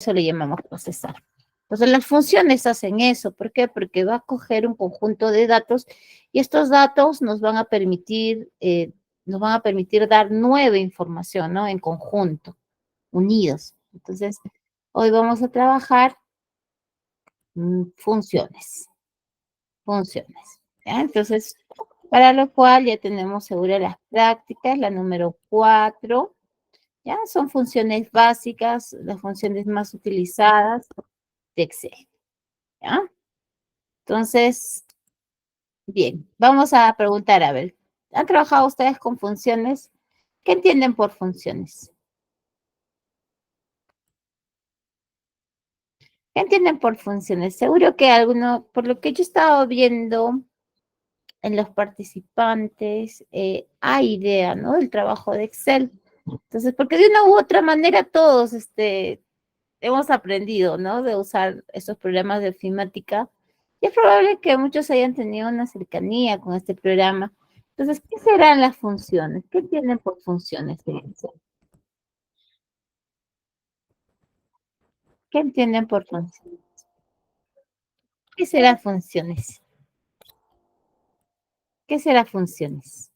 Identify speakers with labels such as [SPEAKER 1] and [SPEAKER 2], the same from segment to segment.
[SPEAKER 1] eso le llamamos procesar. Entonces las funciones hacen eso. ¿Por qué? Porque va a coger un conjunto de datos y estos datos nos van a permitir dar nueva información, ¿no? En conjunto, unidos. Entonces, hoy vamos a trabajar funciones. ¿Ya? Entonces, para lo cual ya tenemos seguras las prácticas, la número 4, ¿ya? Son funciones básicas, las funciones más utilizadas de Excel, ¿ya? Entonces, bien, vamos a preguntar, a ver, ¿han trabajado ustedes con funciones? ¿Qué entienden por funciones? ¿Qué entienden por funciones? Seguro que alguno, por lo que yo he estado viendo en los participantes, hay idea, ¿no? Del trabajo de Excel. Entonces, porque de una u otra manera todos, hemos aprendido, ¿no? De usar esos programas de ofimática. Y es probable que muchos hayan tenido una cercanía con este programa. Entonces, ¿qué serán las funciones? ¿Qué entienden por funciones? ¿Qué entienden por funciones? ¿Qué serán funciones? ¿Qué serán funciones?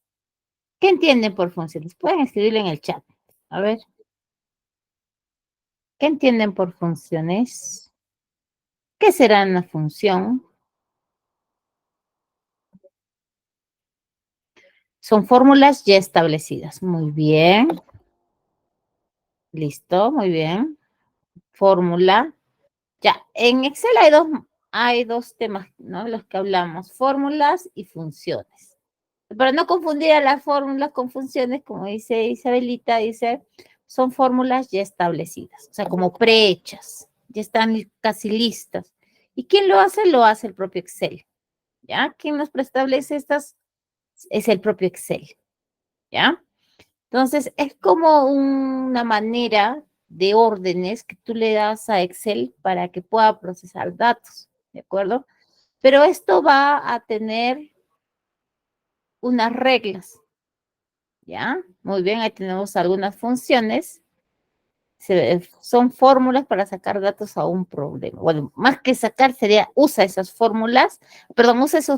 [SPEAKER 1] ¿Qué entienden por funciones? Pueden escribirlo en el chat. A ver, ¿qué entienden por funciones? ¿Qué será una función? Son fórmulas ya establecidas. Muy bien. Listo, muy bien. Fórmula. Ya, en Excel hay dos temas, ¿no? Los que hablamos, fórmulas y funciones. Para no confundir a las fórmulas con funciones, como dice Isabelita, dice, son fórmulas ya establecidas, o sea, como prehechas, ya están casi listas. ¿Y quién lo hace? Lo hace el propio Excel, ¿ya? ¿Quién nos preestablece estas? Es el propio Excel, ¿ya? Entonces, es como una manera de órdenes que tú le das a Excel para que pueda procesar datos, ¿de acuerdo? Pero esto va a tener unas reglas, ¿ya? Muy bien, ahí tenemos algunas funciones. Son fórmulas para sacar datos a un problema. Bueno, más que sacar sería, usa esos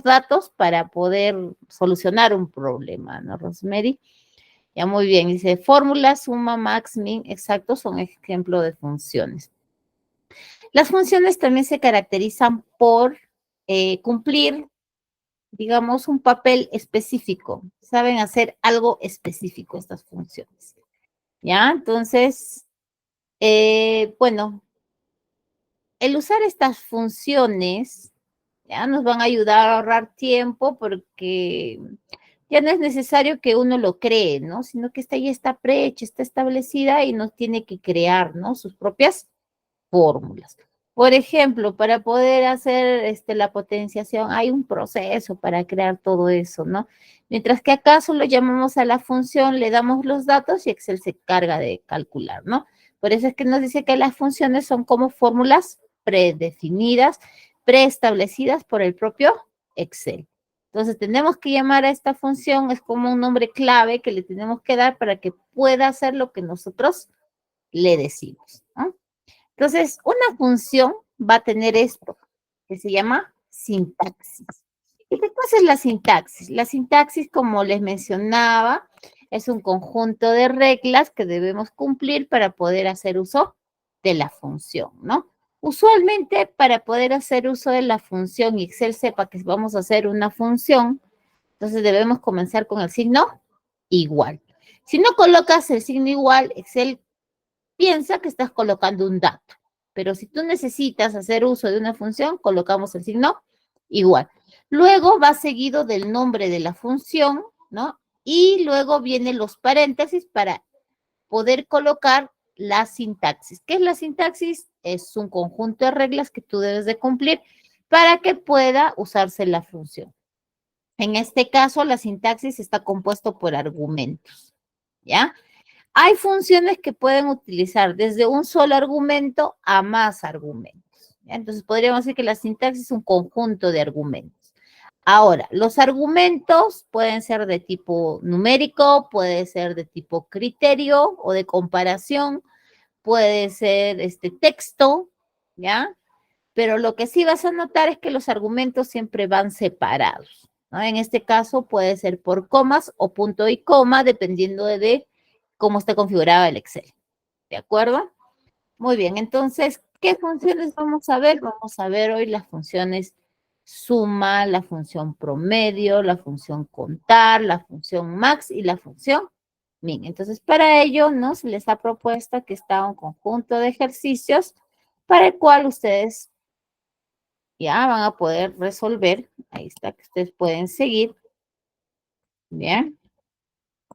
[SPEAKER 1] datos para poder solucionar un problema, ¿no, Rosemary? Ya muy bien, dice fórmula, suma, max, min, exacto, son ejemplo de funciones. Las funciones también se caracterizan por cumplir, digamos, un papel específico. Saben hacer algo específico estas funciones. ¿Ya? Entonces, bueno, el usar estas funciones, ya nos van a ayudar a ahorrar tiempo porque ya no es necesario que uno lo cree, ¿no? Sino que esta ya está prehecha, está establecida y no tiene que crear, ¿no? Sus propias fórmulas. Por ejemplo, para poder hacer la potenciación, hay un proceso para crear todo eso, ¿no? Mientras que acá solo llamamos a la función, le damos los datos y Excel se carga de calcular, ¿no? Por eso es que nos dice que las funciones son como fórmulas predefinidas, preestablecidas por el propio Excel. Entonces, tenemos que llamar a esta función, es como un nombre clave que le tenemos que dar para que pueda hacer lo que nosotros le decimos, ¿no? Entonces, una función va a tener esto, que se llama sintaxis. ¿Y qué cosa es la sintaxis? La sintaxis, como les mencionaba, es un conjunto de reglas que debemos cumplir para poder hacer uso de la función, ¿no? Usualmente, para poder hacer uso de la función y Excel sepa que vamos a hacer una función, entonces debemos comenzar con el signo igual. Si no colocas el signo igual, Excel piensa que estás colocando un dato. Pero si tú necesitas hacer uso de una función, colocamos el signo igual. Luego va seguido del nombre de la función, ¿no? Y luego vienen los paréntesis para poder colocar la sintaxis. ¿Qué es la sintaxis? Es un conjunto de reglas que tú debes de cumplir para que pueda usarse la función. En este caso, la sintaxis está compuesto por argumentos, ¿ya? Hay funciones que pueden utilizar desde un solo argumento a más argumentos, ¿ya? Entonces, podríamos decir que la sintaxis es un conjunto de argumentos. Ahora, los argumentos pueden ser de tipo numérico, puede ser de tipo criterio o de comparación, puede ser texto, ¿ya? Pero lo que sí vas a notar es que los argumentos siempre van separados, ¿no? En este caso puede ser por comas o punto y coma, dependiendo de cómo está configurado el Excel, ¿de acuerdo? Muy bien, entonces, ¿qué funciones vamos a ver? Vamos a ver hoy las funciones suma, la función promedio, la función contar, la función max y la función min. Entonces, para ello, ¿no? Se les ha propuesto que está un conjunto de ejercicios para el cual ustedes ya van a poder resolver. Ahí está, que ustedes pueden seguir. Bien.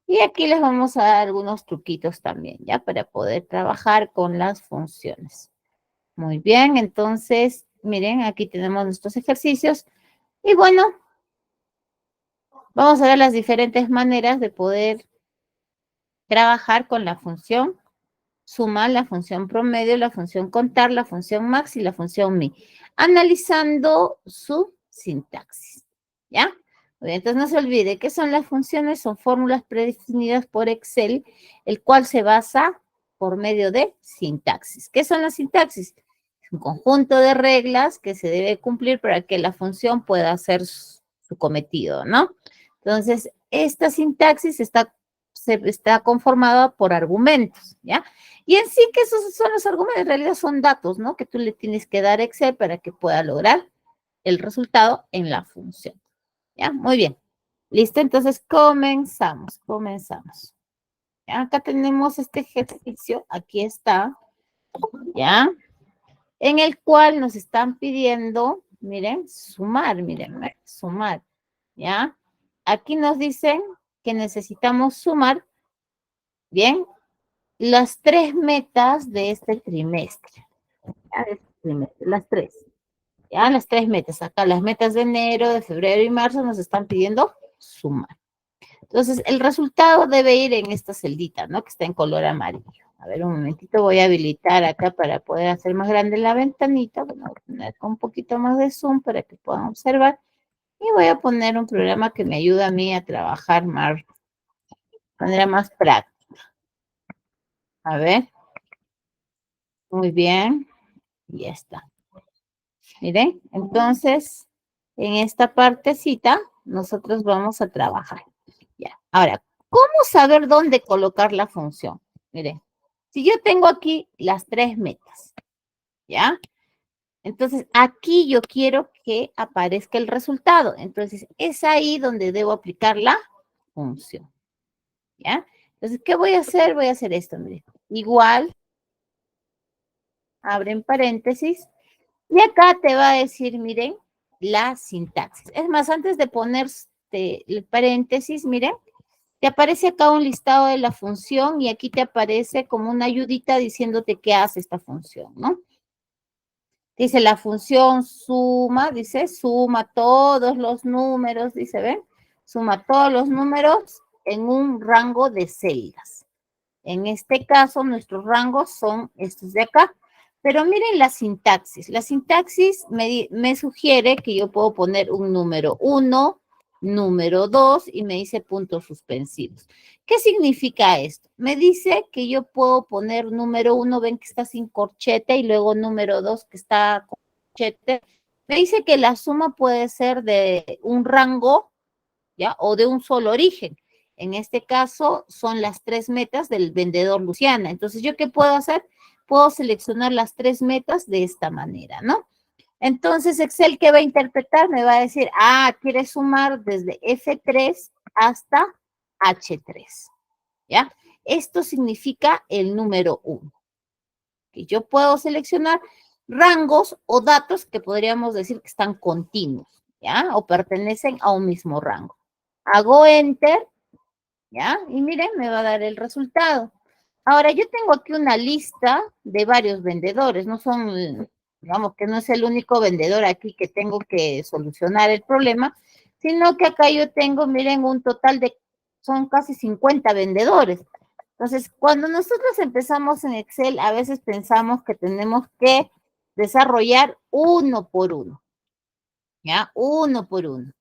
[SPEAKER 1] Y aquí les vamos a dar algunos truquitos también, ¿ya? Para poder trabajar con las funciones. Muy bien, entonces, miren, aquí tenemos nuestros ejercicios. Y bueno, vamos a ver las diferentes maneras de poder trabajar con la función suma, la función promedio, la función contar, la función max y la función min, analizando su sintaxis, ¿ya? Muy bien, entonces no se olvide que son las funciones, son fórmulas predefinidas por Excel, el cual se basa por medio de sintaxis. ¿Qué son las sintaxis? Un conjunto de reglas que se debe cumplir para que la función pueda hacer su cometido, ¿no? Entonces, esta sintaxis está conformada por argumentos, ¿ya? Y en sí, que esos son los argumentos, en realidad son datos, ¿no? Que tú le tienes que dar a Excel para que pueda lograr el resultado en la función, ¿ya? Muy bien. ¿Listo? Entonces, comenzamos. ¿Ya? Acá tenemos este ejercicio, aquí está, ¿ya? En el cual nos están pidiendo, miren, sumar, ¿ya? Aquí nos dicen que necesitamos sumar, bien, las 3 metas de este trimestre. ¿Ya? De este trimestre, las 3. ¿Ya? Las 3 metas. Acá las metas de enero, de febrero y marzo nos están pidiendo sumar. Entonces, el resultado debe ir en esta celdita, ¿no? Que está en color amarillo. A ver, un momentito, voy a habilitar acá para poder hacer más grande la ventanita. Bueno, voy a poner un poquito más de zoom para que puedan observar. Y voy a poner un programa que me ayuda a mí a trabajar más, de manera más práctica. A ver. Muy bien. Y ya está. Miren, entonces, en esta partecita, nosotros vamos a trabajar. Ya. Ahora, ¿cómo saber dónde colocar la función? Miren, si yo tengo aquí las 3 metas, ¿ya? Entonces, aquí yo quiero que aparezca el resultado. Entonces, es ahí donde debo aplicar la función, ¿ya? Entonces, ¿qué voy a hacer? Voy a hacer esto, miren. Igual, abren paréntesis, y acá te va a decir, miren, la sintaxis. Es más, antes de poner el paréntesis, miren, te aparece acá un listado de la función y aquí te aparece como una ayudita diciéndote qué hace esta función, ¿no? Dice la función suma, dice suma todos los números, dice, ¿ven? Suma todos los números en un rango de celdas. En este caso, nuestros rangos son estos de acá. Pero miren la sintaxis. La sintaxis me sugiere que yo puedo poner un número 1, número 2 y me dice puntos suspensivos. ¿Qué significa esto? Me dice que yo puedo poner número 1, ven que está sin corchete, y luego número 2 que está con corchete. Me dice que la suma puede ser de un rango, ¿ya? O de un solo origen. En este caso son las 3 metas del vendedor Luciana. Entonces, ¿yo qué puedo hacer? Puedo seleccionar las 3 metas de esta manera, ¿no? Entonces, Excel, ¿qué va a interpretar? Me va a decir, quiere sumar desde F3 hasta H3, ¿ya? Esto significa el número 1. Que yo puedo seleccionar rangos o datos que podríamos decir que están continuos, ¿ya? O pertenecen a un mismo rango. Hago Enter, ¿ya? Y miren, me va a dar el resultado. Ahora, yo tengo aquí una lista de varios vendedores, no son, digamos que no es el único vendedor aquí que tengo que solucionar el problema, sino que acá yo tengo, miren, un total de, son casi 50 vendedores. Entonces, cuando nosotros empezamos en Excel, a veces pensamos que tenemos que desarrollar uno por uno, ¿ya? Uno por uno.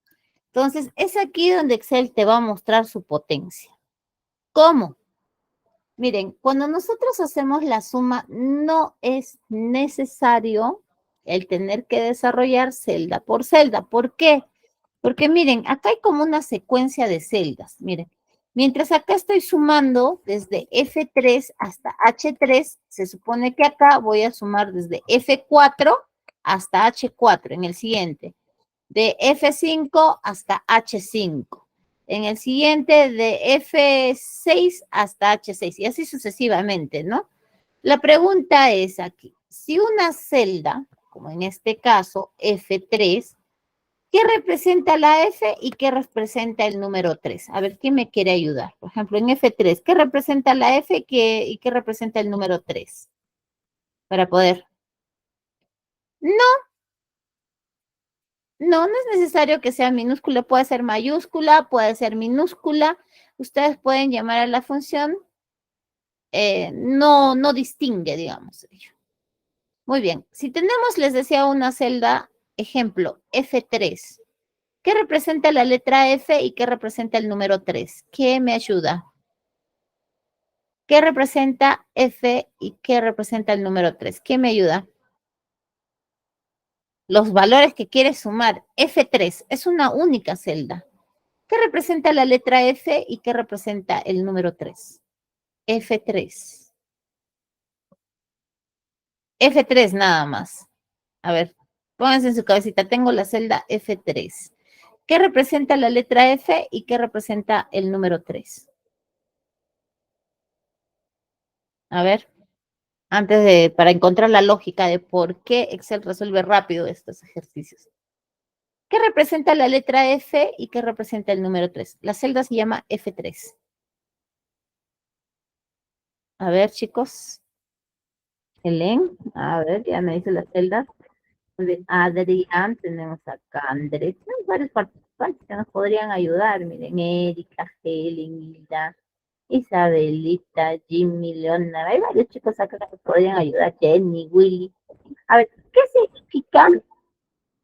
[SPEAKER 1] Entonces, es aquí donde Excel te va a mostrar su potencia. ¿Cómo? Miren, cuando nosotros hacemos la suma, no es necesario el tener que desarrollar celda por celda. ¿Por qué? Porque miren, acá hay como una secuencia de celdas. Miren, mientras acá estoy sumando desde F3 hasta H3, se supone que acá voy a sumar desde F4 hasta H4 en el siguiente. De F5 hasta H5. En el siguiente de F6 hasta H6 y así sucesivamente, ¿no? La pregunta es aquí, si una celda, como en este caso F3, ¿qué representa la F y qué representa el número 3? A ver, ¿quién me quiere ayudar? Por ejemplo, en F3, ¿qué representa la F y qué representa el número 3? Para poder. No, no, no es necesario que sea minúscula, puede ser mayúscula, puede ser minúscula. Ustedes pueden llamar a la función, no distingue, digamos. Muy bien, si tenemos, les decía, una celda, ejemplo, F3, ¿qué representa la letra F y qué representa el número 3? ¿Qué me ayuda? ¿Qué representa F y qué representa el número 3? ¿Qué me ayuda? Los valores que quiere sumar. F3 es una única celda. ¿Qué representa la letra F y qué representa el número 3? F3. F3 nada más. A ver, pónganse en su cabecita. Tengo la celda F3. ¿Qué representa la letra F y qué representa el número 3? A ver, para encontrar la lógica de por qué Excel resuelve rápido estos ejercicios. ¿Qué representa la letra F y qué representa el número 3? La celda se llama F3. A ver, chicos. Helen, a ver, ya me dice las celdas. Adrián, tenemos acá Andrés, tenemos varios participantes que nos podrían ayudar. Miren, Erika, Helen, Hilda, Isabelita, Jimmy, Leonard. Hay varios chicos acá que nos podrían ayudar. Jenny, Willy. A ver, ¿qué significa?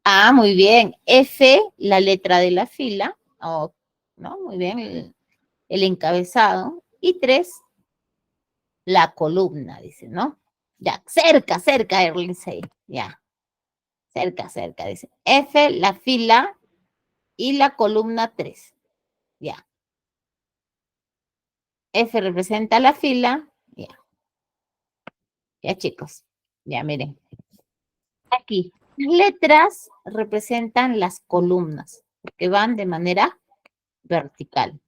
[SPEAKER 1] Ah, muy bien. F, la letra de la fila. Oh, ¿no? Muy bien, el encabezado. Y 3, la columna, dice, ¿no? Ya, cerca, Erlindsey. Ya, cerca, dice. F, la fila y la columna 3. Ya. F representa la fila. Ya, ya chicos. Ya, miren. Aquí, letras representan las columnas, porque van de manera vertical.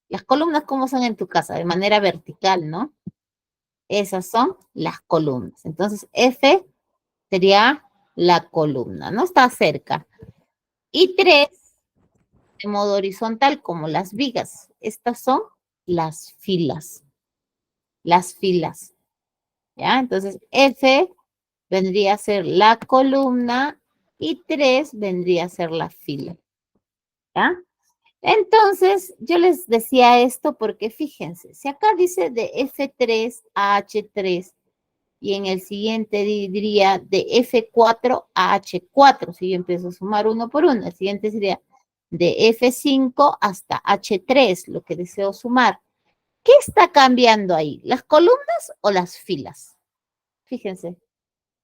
[SPEAKER 1] Las columnas, ¿cómo son en tu casa? De manera vertical, ¿no? Esas son las columnas. Entonces, F sería la columna, ¿no? Está cerca. Y 3, de modo horizontal, como las vigas. Estas son las filas. Las filas. ¿Ya? Entonces, F vendría a ser la columna y 3 vendría a ser la fila. ¿Ya? Entonces, yo les decía esto porque fíjense, si acá dice de F3 a H3 y en el siguiente diría de F4 a H4, si yo empiezo a sumar uno por uno, el siguiente sería de F5 hasta H3, lo que deseo sumar. ¿Qué está cambiando ahí? ¿Las columnas o las filas? Fíjense,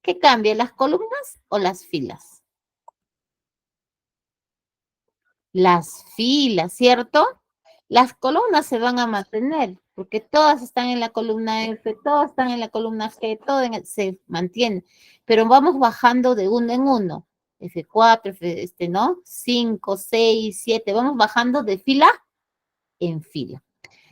[SPEAKER 1] ¿qué cambia? ¿Las columnas o las filas? Las filas, ¿cierto? Las columnas se van a mantener, porque todas están en la columna F, todas están en la columna G, se mantiene, pero vamos bajando de uno en uno. F4, ¿no? 5, 6, 7, vamos bajando de fila en fila.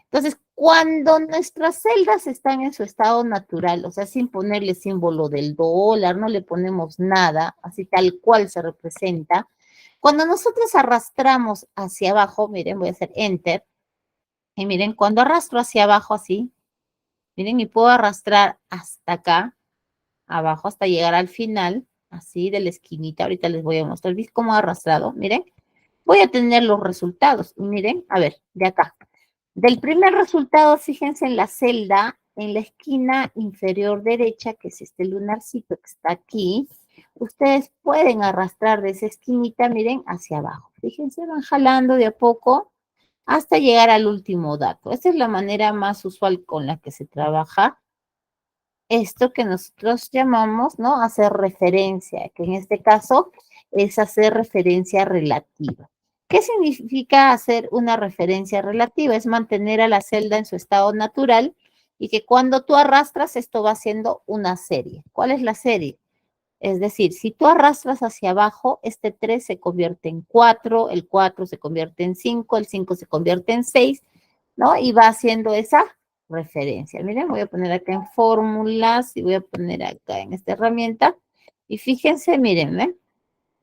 [SPEAKER 1] Entonces, cuando nuestras celdas están en su estado natural, o sea, sin ponerle símbolo del dólar, no le ponemos nada, así tal cual se representa, cuando nosotros arrastramos hacia abajo, miren, voy a hacer enter, y miren, cuando arrastro hacia abajo así, miren, y puedo arrastrar hasta acá, abajo, hasta llegar al final, así de la esquinita, ahorita les voy a mostrar, ¿viste cómo he arrastrado? Miren, voy a tener los resultados, y miren, a ver, de acá. Del primer resultado, fíjense en la celda, en la esquina inferior derecha, que es este lunarcito que está aquí, ustedes pueden arrastrar de esa esquinita, miren, hacia abajo. Fíjense, van jalando de a poco hasta llegar al último dato. Esta es la manera más usual con la que se trabaja esto que nosotros llamamos, ¿no? Hacer referencia, que en este caso es hacer referencia relativa. ¿Qué significa hacer una referencia relativa? Es mantener a la celda en su estado natural y que cuando tú arrastras, esto va siendo una serie. ¿Cuál es la serie? Es decir, si tú arrastras hacia abajo, este 3 se convierte en 4, el 4 se convierte en 5, el 5 se convierte en 6, ¿no? Y va haciendo esa referencia. Miren, voy a poner acá en fórmulas y voy a poner acá en esta herramienta. Y fíjense, miren, ¿ven?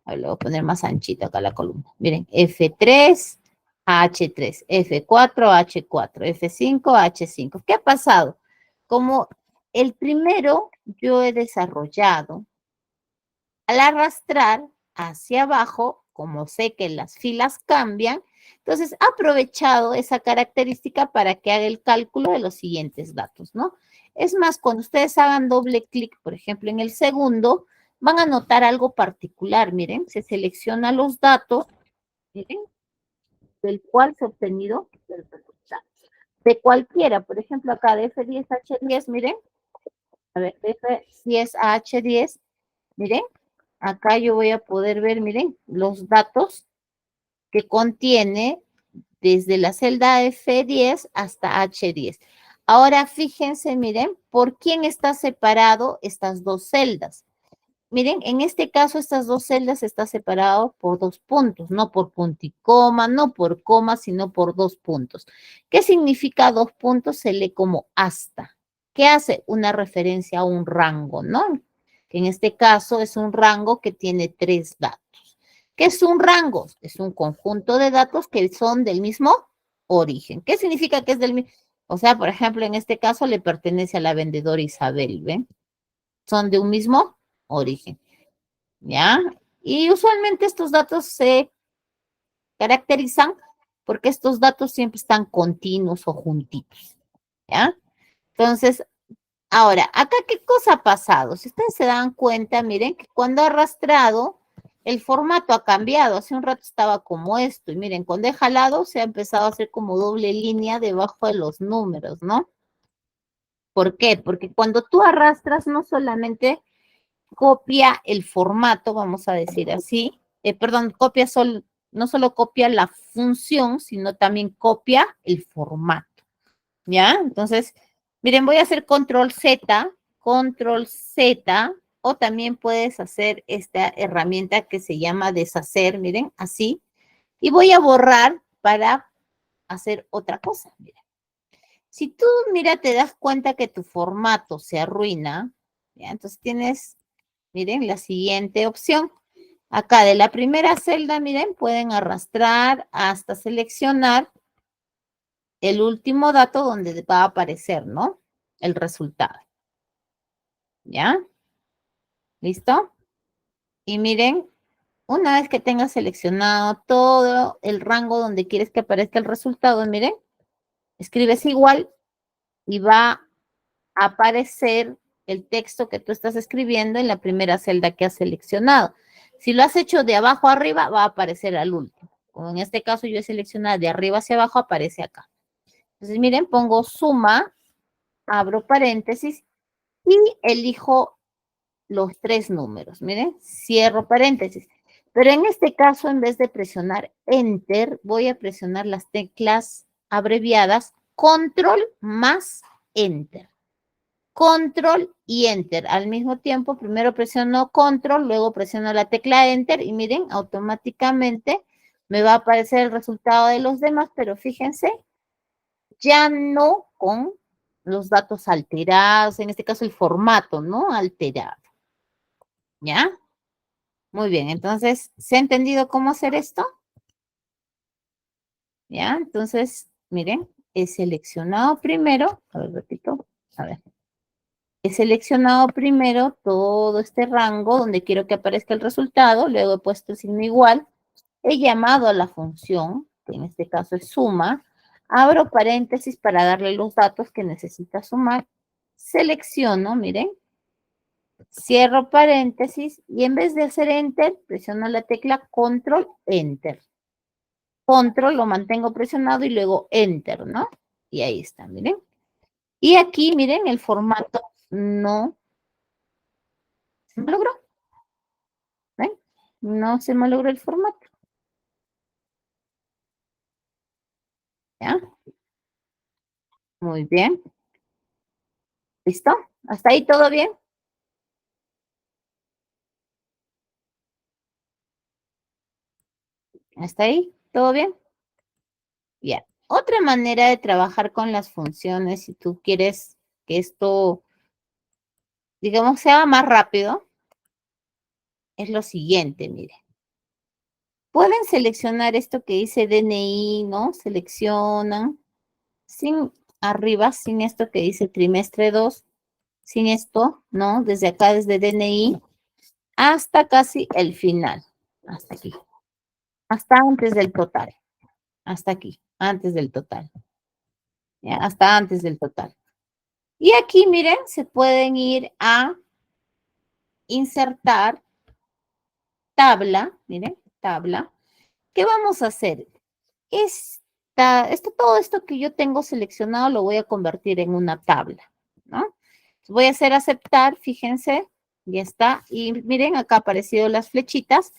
[SPEAKER 1] A ver, le voy a poner más anchito acá la columna. Miren, F3, H3, F4, H4, F5, H5. ¿Qué ha pasado? Como el primero yo he desarrollado al arrastrar hacia abajo, como sé que las filas cambian, entonces he aprovechado esa característica para que haga el cálculo de los siguientes datos, ¿no? Es más, cuando ustedes hagan doble clic, por ejemplo, en el segundo, van a notar algo particular, miren, se selecciona los datos, miren, del cual se ha obtenido el resultado. De cualquiera, por ejemplo, acá de F10 a H10, miren, a ver, F10 a H10, miren, acá yo voy a poder ver, miren, los datos que contiene desde la celda F10 hasta H10. Ahora fíjense, miren, por quién está separado estas dos celdas. Miren, en este caso estas dos celdas están separadas por dos puntos, no por punto y coma, no por coma, sino por dos puntos. ¿Qué significa dos puntos? Se lee como hasta. ¿Qué hace? Una referencia a un rango, ¿no? Que en este caso es un rango que tiene tres datos. ¿Qué es un rango? Es un conjunto de datos que son del mismo origen. ¿Qué significa que es del mismo? O sea, por ejemplo, en este caso le pertenece a la vendedora Isabel, ¿ven? Son de un mismo origen, ¿ya? Y usualmente estos datos se caracterizan porque estos datos siempre están continuos o juntitos, ¿ya? Entonces, ahora, acá, ¿qué cosa ha pasado? Si ustedes se dan cuenta, miren que cuando ha arrastrado, el formato ha cambiado. Hace un rato estaba como esto, y miren, cuando he jalado, se ha empezado a hacer como doble línea debajo de los números, ¿no? ¿Por qué? Porque cuando tú arrastras, no solamente copia el formato, vamos a decir así, perdón, no solo copia la función, sino también copia el formato, ¿ya? Entonces, miren, voy a hacer control Z, o también puedes hacer esta herramienta que se llama deshacer, miren, así, y voy a borrar para hacer otra cosa, miren. Si tú, mira, te das cuenta que tu formato se arruina, ¿ya? Entonces tienes, miren, la siguiente opción. Acá de la primera celda, miren, pueden arrastrar hasta seleccionar el último dato donde va a aparecer, ¿no? El resultado. ¿Ya? ¿Listo? Y miren, una vez que tengas seleccionado todo el rango donde quieres que aparezca el resultado, miren, escribes igual y va a aparecer el texto que tú estás escribiendo en la primera celda que has seleccionado. Si lo has hecho de abajo a arriba, va a aparecer al último. Como en este caso yo he seleccionado de arriba hacia abajo, aparece acá. Entonces, miren, pongo suma, abro paréntesis y elijo los tres números. Miren, cierro paréntesis. Pero en este caso, en vez de presionar Enter, voy a presionar las teclas abreviadas Control más Enter. Control y Enter. Al mismo tiempo, primero presiono Control, luego presiono la tecla Enter y miren, automáticamente me va a aparecer el resultado de los demás, pero fíjense, ya no con los datos alterados, en este caso el formato, ¿no? Alterado. ¿Ya? Muy bien, entonces, ¿se ha entendido cómo hacer esto? ¿Ya? Entonces, miren, he seleccionado primero, a ver, repito, a ver. He seleccionado primero todo este rango donde quiero que aparezca el resultado, luego he puesto el signo igual, he llamado a la función, que en este caso es suma, abro paréntesis para darle los datos que necesita sumar, selecciono, miren, cierro paréntesis y en vez de hacer enter, presiono la tecla control enter. Control lo mantengo presionado y luego Enter, ¿no? Y ahí está, miren. Y aquí, miren, el formato no se me logró. ¿Ven? No se me logró el formato. ¿Ya? Muy bien. ¿Listo? ¿Hasta ahí todo bien? ¿Hasta ahí? ¿Todo bien? Bien. Otra manera de trabajar con las funciones, si tú quieres que esto, digamos, sea más rápido, es lo siguiente, mire. Pueden seleccionar esto que dice DNI, ¿no? Seleccionan sin arriba, sin esto que dice trimestre 2, sin esto, ¿no? Desde acá, desde DNI, hasta casi el final, hasta aquí, hasta antes del total, hasta aquí, antes del total, ¿ya? Hasta antes del total. Y aquí, miren, se pueden ir a insertar tabla, miren, tabla. ¿Qué vamos a hacer? Todo esto que yo tengo seleccionado lo voy a convertir en una tabla, ¿no? Voy a hacer aceptar, fíjense, ya está. Y miren, acá han aparecido las flechitas.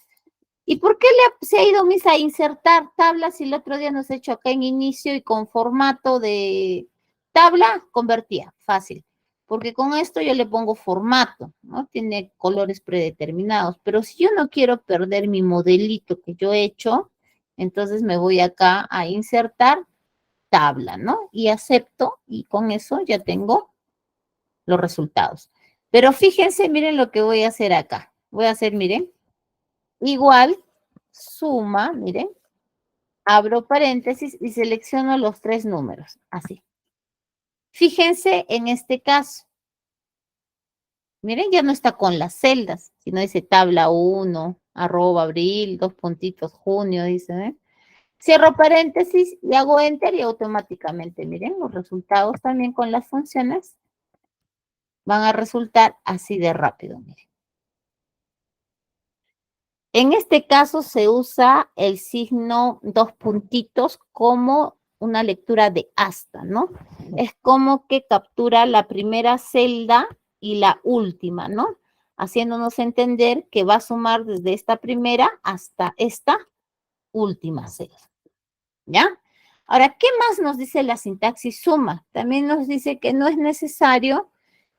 [SPEAKER 1] ¿Y por qué se ha ido Misa a insertar tablas si el otro día nos ha hecho acá en inicio y con formato de tabla convertía? Fácil. Porque con esto yo le pongo formato, ¿no? Tiene colores predeterminados. Pero si yo no quiero perder mi modelito que yo he hecho, entonces me voy acá a insertar tabla, ¿no? Y acepto y con eso ya tengo los resultados. Pero fíjense, miren lo que voy a hacer acá. Voy a hacer, miren, igual, suma, miren, abro paréntesis y selecciono los 3 números, así. Fíjense en este caso. Miren, ya no está con las celdas, sino dice tabla 1, arroba abril, 2 puntitos junio, dice, ¿eh? Cierro paréntesis y hago enter y automáticamente, miren, los resultados también con las funciones van a resultar así de rápido, miren. En este caso se usa el signo 2 puntitos como una lectura de hasta, ¿no? Es como que captura la primera celda y la última, ¿no? Haciéndonos entender que va a sumar desde esta primera hasta esta última celda, ¿ya? Ahora, ¿qué más nos dice la sintaxis suma? También nos dice que no es necesario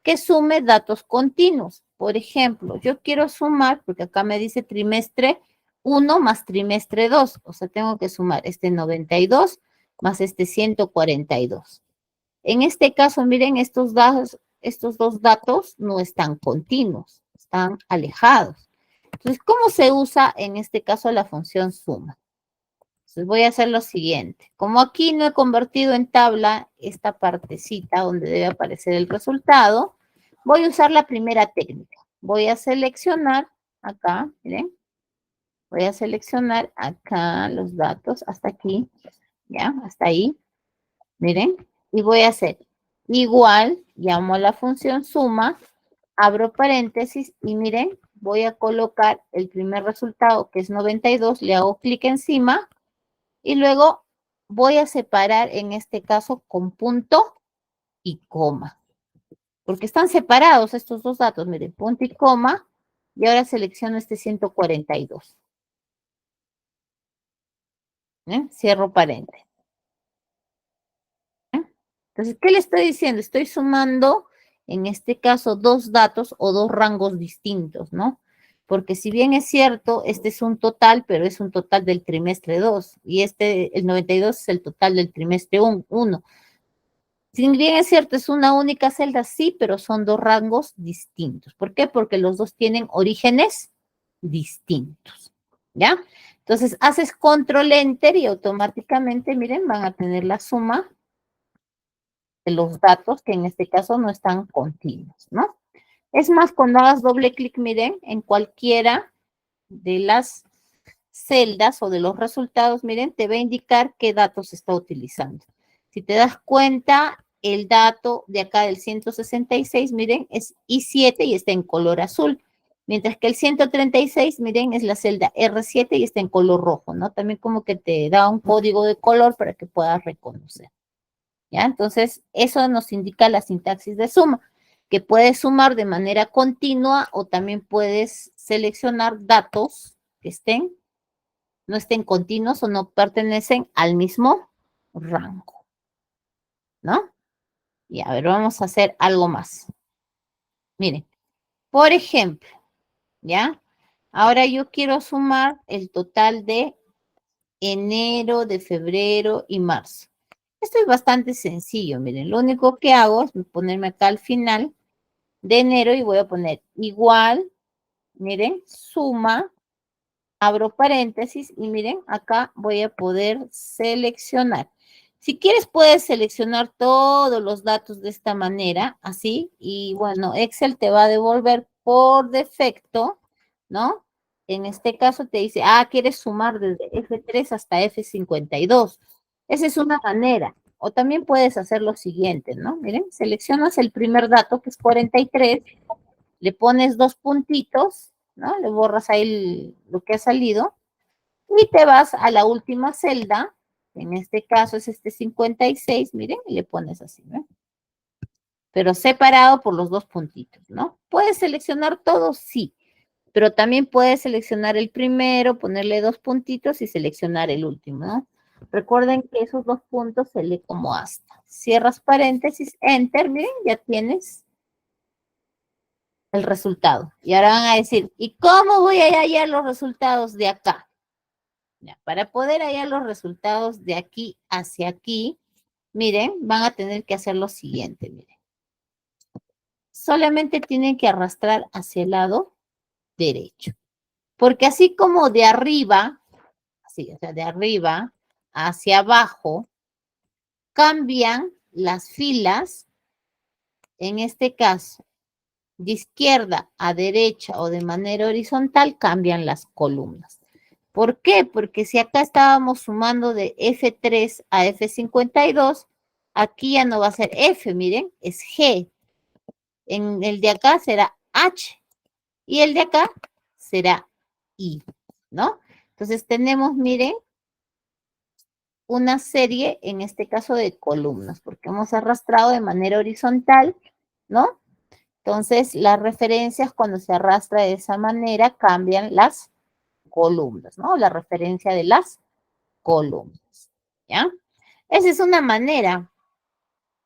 [SPEAKER 1] que sume datos continuos. Por ejemplo, yo quiero sumar, porque acá me dice trimestre 1 más trimestre 2, o sea, tengo que sumar este 92 más este 142. En este caso, miren, estos dos datos no están continuos, están alejados. Entonces, ¿cómo se usa en este caso la función suma? Entonces voy a hacer lo siguiente. Como aquí no he convertido en tabla esta partecita donde debe aparecer el resultado, voy a usar la primera técnica. Voy a seleccionar acá, miren, voy a seleccionar acá los datos hasta aquí, ya, hasta ahí, miren, y voy a hacer igual, llamo a la función suma, abro paréntesis y miren, voy a colocar el primer resultado que es 92, le hago clic encima y luego voy a separar en este caso con punto y coma, porque están separados estos dos datos, miren, punto y coma, y ahora selecciono este 142. Cierro paréntesis. Entonces, ¿qué le estoy diciendo? Estoy sumando, en este caso, dos datos o dos rangos distintos, ¿no? Porque si bien es cierto, este es un total, pero es un total del trimestre 2, y el 92 es el total del trimestre 1. Si bien es cierto, es una única celda, sí, pero son dos rangos distintos. ¿Por qué? Porque los dos tienen orígenes distintos, ¿ya? Entonces, haces control enter y automáticamente, miren, van a tener la suma de los datos que en este caso no están continuos, ¿no? Es más, cuando hagas doble clic, miren, en cualquiera de las celdas o de los resultados, miren, te va a indicar qué datos se está utilizando. Si te das cuenta, el dato de acá del 166, miren, es I7 y está en color azul. Mientras que el 136, miren, es la celda R7 y está en color rojo, ¿no? También como que te da un código de color para que puedas reconocer. ¿Ya? Entonces, eso nos indica la sintaxis de suma, que puedes sumar de manera continua o también puedes seleccionar datos que no estén continuos o no pertenecen al mismo rango, ¿no? Y a ver, vamos a hacer algo más. Miren, por ejemplo, ¿ya? Ahora yo quiero sumar el total de enero, de febrero y marzo. Esto es bastante sencillo, miren, lo único que hago es ponerme acá al final de enero y voy a poner igual, miren, suma, abro paréntesis y miren, acá voy a poder seleccionar. Si quieres, puedes seleccionar todos los datos de esta manera, así, y bueno, Excel te va a devolver por defecto, ¿no? En este caso te dice, quieres sumar desde F3 hasta F52. Esa es una manera. O también puedes hacer lo siguiente, ¿no? Miren, seleccionas el primer dato, que es 43, le pones dos puntitos, ¿no? Le borras ahí lo que ha salido y te vas a la última celda, en este caso es este 56, miren, y le pones así, ¿no? Pero separado por los dos puntitos, ¿no? ¿Puedes seleccionar todo? Sí, pero también puedes seleccionar el primero, ponerle dos puntitos y seleccionar el último, ¿no? Recuerden que esos dos puntos se lee como hasta. Cierras paréntesis, enter, miren, ya tienes el resultado. Y ahora van a decir, ¿y cómo voy a hallar los resultados de acá? Ya, para poder hallar los resultados de aquí hacia aquí, miren, van a tener que hacer lo siguiente, miren. Solamente tienen que arrastrar hacia el lado derecho. Porque así como de arriba, así, o sea, de arriba hacia abajo, cambian las filas, en este caso, de izquierda a derecha o de manera horizontal, cambian las columnas. ¿Por qué? Porque si acá estábamos sumando de F3 a F52, aquí ya no va a ser F, miren, es G. En el de acá será H y el de acá será I, ¿no? Entonces tenemos, miren, una serie, en este caso, de columnas, porque hemos arrastrado de manera horizontal, ¿no? Entonces, las referencias cuando se arrastra de esa manera cambian las columnas, ¿no? La referencia de las columnas, ¿ya? Esa es una manera,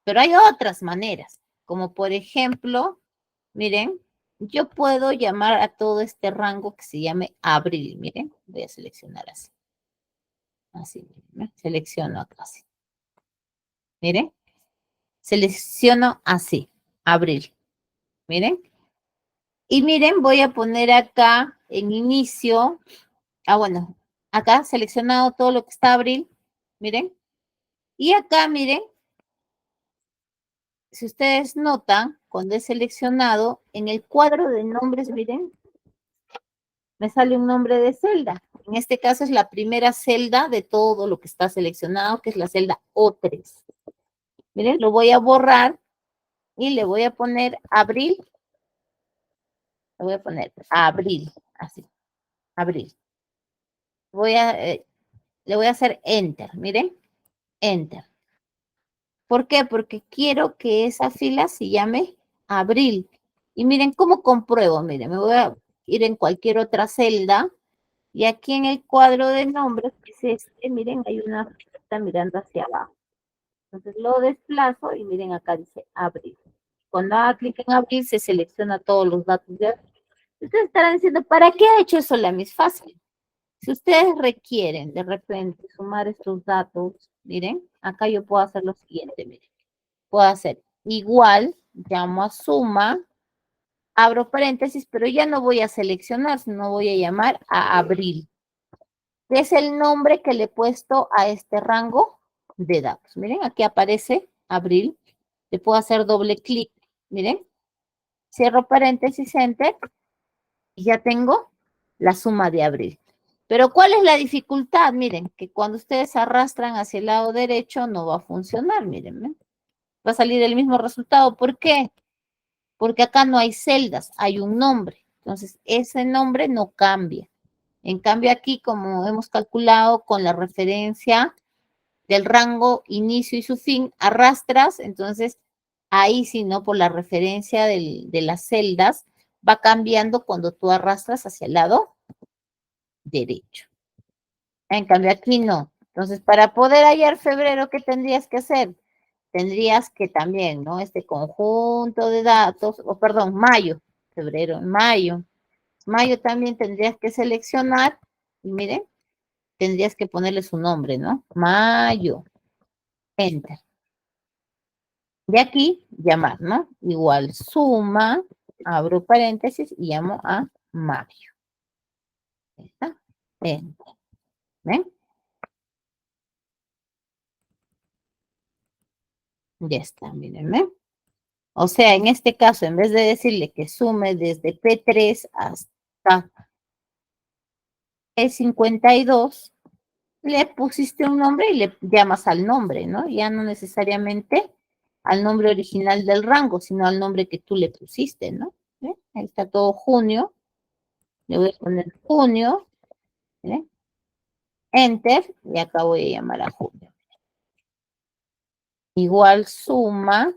[SPEAKER 1] pero hay otras maneras, como por ejemplo, miren, yo puedo llamar a todo este rango que se llame abril, miren, voy a seleccionar así, así, miren, selecciono acá así, miren, selecciono así, abril, miren, y miren, voy a poner acá en inicio, bueno, acá seleccionado todo lo que está abril, miren, y acá, miren, si ustedes notan, cuando he seleccionado, en el cuadro de nombres, miren, me sale un nombre de celda. En este caso es la primera celda de todo lo que está seleccionado, que es la celda O3. Miren, lo voy a borrar y le voy a poner abril. Le voy a poner abril, así, abril. Le voy a hacer enter, miren, enter. ¿Por qué? Porque quiero que esa fila se llame abril. Y miren cómo compruebo, miren, me voy a ir en cualquier otra celda y aquí en el cuadro de nombres, que es este, miren, hay una flechita mirando hacia abajo. Entonces lo desplazo y miren acá dice abril. Cuando haga clic en abril se selecciona todos los datos de abril. Ustedes estarán diciendo, ¿para qué ha hecho eso la Miss? Fácil. Si ustedes requieren de repente sumar estos datos, miren, acá yo puedo hacer lo siguiente, miren. Puedo hacer igual, llamo a suma, abro paréntesis, pero ya no voy a seleccionar, sino voy a llamar a abril. Es el nombre que le he puesto a este rango de datos. Miren, aquí aparece abril. Le puedo hacer doble clic. Miren, cierro paréntesis, enter, y ya tengo la suma de abril. Pero ¿cuál es la dificultad? Miren, que cuando ustedes arrastran hacia el lado derecho no va a funcionar, miren. Va a salir el mismo resultado. ¿Por qué? Porque acá no hay celdas, hay un nombre. Entonces, ese nombre no cambia. En cambio, aquí, como hemos calculado con la referencia del rango inicio y su fin, arrastras, entonces ahí sí, ¿no? Por la referencia de las celdas, va cambiando cuando tú arrastras hacia el lado derecho. En cambio, aquí no. Entonces, para poder hallar febrero, ¿qué tendrías que hacer? Tendrías que también, ¿no? Este conjunto de datos, o perdón, mayo, febrero, mayo. Mayo también tendrías que seleccionar, y miren, tendrías que ponerle su nombre, ¿no? Mayo, enter. De aquí, llamar, ¿no? Igual suma, abro paréntesis y llamo a Mario. Ahí está, enter. ¿Ven? Ya está, mírenme. O sea, en este caso, en vez de decirle que sume desde P3 hasta P52, le pusiste un nombre y le llamas al nombre, ¿no? Ya no necesariamente al nombre original del rango, sino al nombre que tú le pusiste, ¿no? ¿Eh? Ahí está todo junio. Le voy a poner junio. ¿Eh? Enter. Y acá voy a llamar a junio. Igual suma.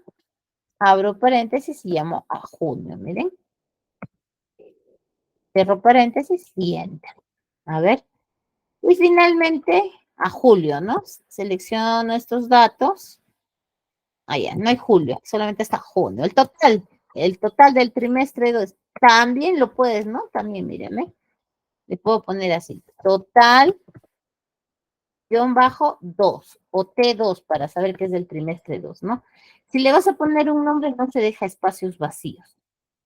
[SPEAKER 1] Abro paréntesis y llamo a junio. Miren. Cierro paréntesis y enter. A ver. Y finalmente a julio, ¿no? Selecciono estos datos. Ah, ya, no hay julio, solamente está junio. El total del trimestre 2, también lo puedes, ¿no? También, mírame, le puedo poner así, total, guión bajo 2, o T2, para saber qué es del trimestre 2, ¿no? Si le vas a poner un nombre, no se deja espacios vacíos,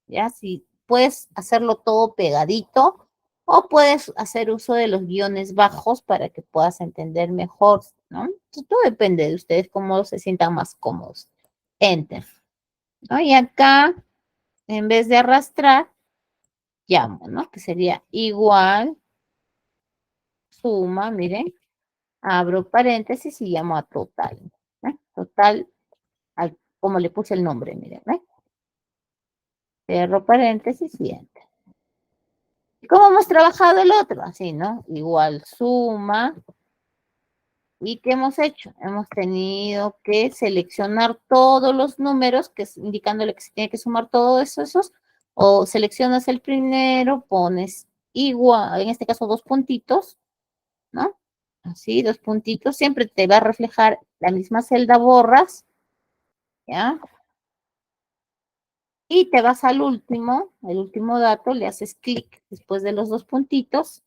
[SPEAKER 1] ¿ya? Si puedes hacerlo todo pegadito, o puedes hacer uso de los guiones bajos para que puedas entender mejor, ¿no? Entonces, todo depende de ustedes, cómo se sientan más cómodos. Enter. ¿No? Y acá, en vez de arrastrar, llamo, ¿no? Que sería igual, suma, miren, abro paréntesis y llamo a total. ¿Eh? Total, como le puse el nombre, miren, ¿eh? Cierro paréntesis y enter. ¿Y cómo hemos trabajado el otro? Así, ¿no? Igual suma. ¿Y qué hemos hecho? Hemos tenido que seleccionar todos los números, que es indicándole que se tiene que sumar todos esos, o seleccionas el primero, pones igual, en este caso 2 puntitos, ¿no? Así, 2 puntitos, siempre te va a reflejar la misma celda, borras, ¿ya? Y te vas al último, el último dato, le haces clic después de los 2 puntitos,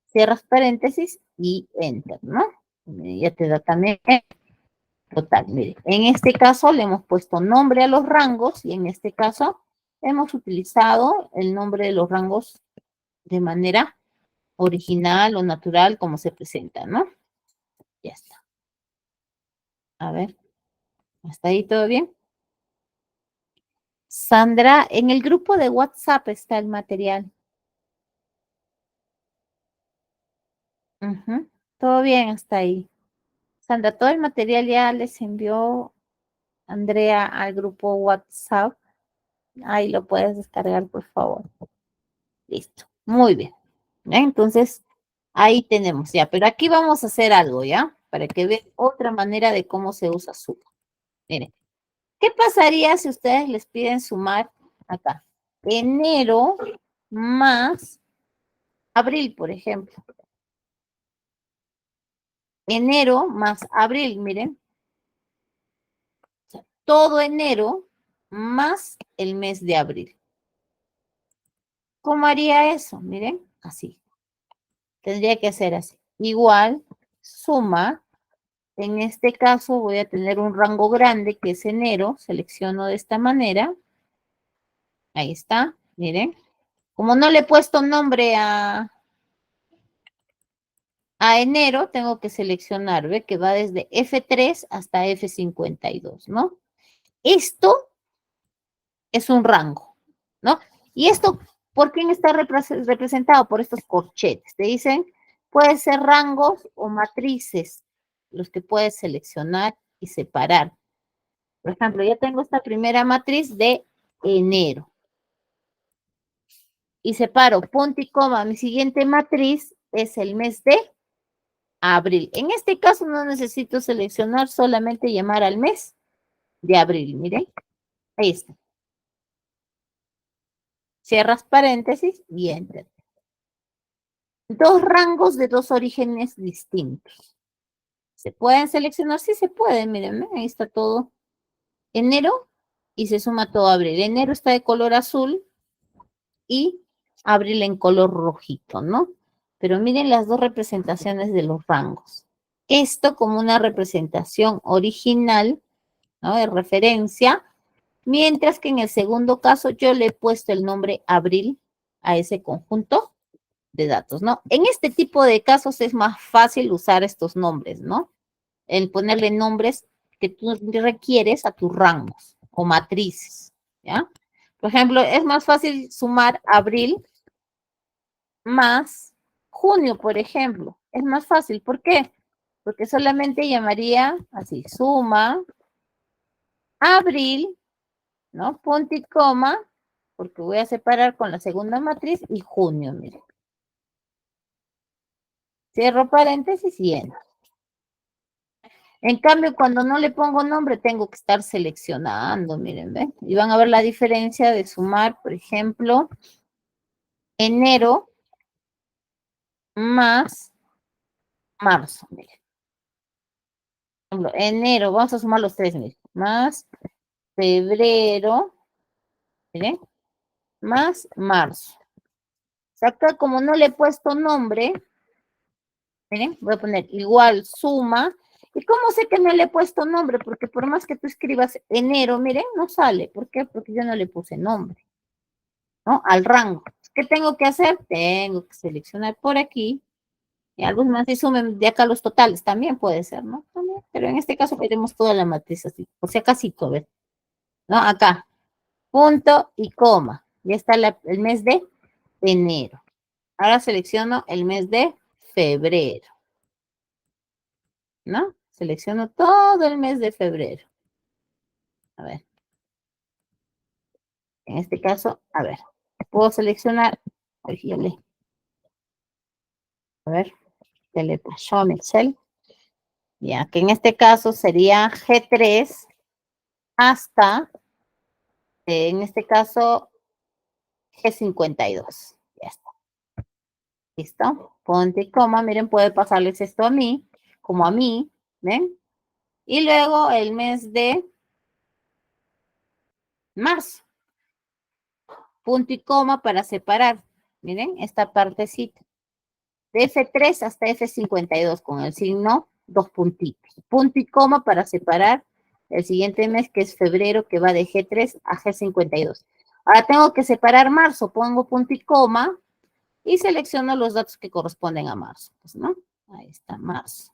[SPEAKER 1] cierras paréntesis y enter, ¿no? Y ya te da también total. Mire, en este caso le hemos puesto nombre a los rangos y en este caso hemos utilizado el nombre de los rangos de manera original o natural como se presenta, ¿no? Ya está. A ver, ¿hasta ahí todo bien? Sandra, en el grupo de WhatsApp está el material. Todo bien hasta ahí. Sandra, todo el material ya les envió Andrea al grupo WhatsApp. Ahí lo puedes descargar, por favor. Listo. Muy bien. Entonces, ahí tenemos ya. Pero aquí vamos a hacer algo, ¿ya? Para que vean otra manera de cómo se usa suma. Miren, ¿qué pasaría si ustedes les piden sumar acá? Enero más abril, por ejemplo. Enero más abril, miren. O sea, todo enero más el mes de abril. ¿Cómo haría eso? Miren, así. Tendría que hacer así. Igual, suma. En este caso voy a tener un rango grande que es enero. Selecciono de esta manera. Ahí está, miren. Como no le he puesto nombre a enero, tengo que seleccionar, ¿ve? Que va desde F3 hasta F52, ¿no? Esto es un rango, ¿no? Y esto, ¿por quién está representado? Por estos corchetes. Te dicen, puede ser rangos o matrices, los que puedes seleccionar y separar. Por ejemplo, ya tengo esta primera matriz de enero. y separo punto y coma, mi siguiente matriz es el mes de abril. En este caso no necesito seleccionar, solamente llamar al mes de abril. Miren, ahí está. Cierras paréntesis y enter. Dos rangos de dos orígenes distintos. ¿Se pueden seleccionar? Sí se pueden, miren, ahí está todo. Enero y se suma todo abril. Enero está de color azul y abril en color rojito, ¿no? Pero miren las dos representaciones de los rangos. Esto como una representación original, ¿no? De referencia, mientras que en el segundo caso yo le he puesto el nombre abril a ese conjunto de datos, ¿no? En este tipo de casos es más fácil usar estos nombres, ¿no? El ponerle nombres que tú requieres a tus rangos o matrices, ¿ya? Por ejemplo, es más fácil sumar abril más junio, por ejemplo. Es más fácil. ¿Por qué? Porque solamente llamaría así, suma abril, ¿no? Punto y coma, porque voy a separar con la segunda matriz y junio, miren. Cierro paréntesis y entro. En cambio, cuando no le pongo nombre, tengo que estar seleccionando, miren, ¿ven? Y van a ver la diferencia de sumar, por ejemplo, enero más marzo, miren. Por ejemplo, enero, vamos a sumar los tres, miren, más febrero, miren, más marzo. O sea, acá como no le he puesto nombre, miren, voy a poner igual suma. ¿Y cómo sé que no le he puesto nombre? Porque por más que tú escribas enero, miren, no sale. ¿Por qué? Porque yo no le puse nombre, ¿no? Al rango. ¿Qué tengo que hacer? Tengo que seleccionar por aquí. Y algunos más y sumen de acá los totales. También puede ser, ¿no? También. Pero en este caso queremos toda la matriz así. Por si acasito, a ver. ¿No? Acá. Punto y coma. Ya está el mes de enero. Ahora selecciono el mes de febrero. ¿No? Selecciono todo el mes de febrero. A ver. En este caso, a ver. Puedo seleccionar. A ver. ¿Qué le pasó a Excel? Ya, que en este caso sería G3 hasta, en este caso, G52. Ya está. ¿Listo? Punto y coma. Miren, puede pasarles esto a mí, como a mí. ¿Ven? Y luego el mes de marzo. Punto y coma para separar. Miren, esta partecita. De F3 hasta F52 con el signo, dos puntitos. Punto y coma para separar el siguiente mes, que es febrero, que va de G3 a G52. Ahora tengo que separar marzo. Pongo punto y coma y selecciono los datos que corresponden a marzo. Pues, ¿no? Ahí está, marzo.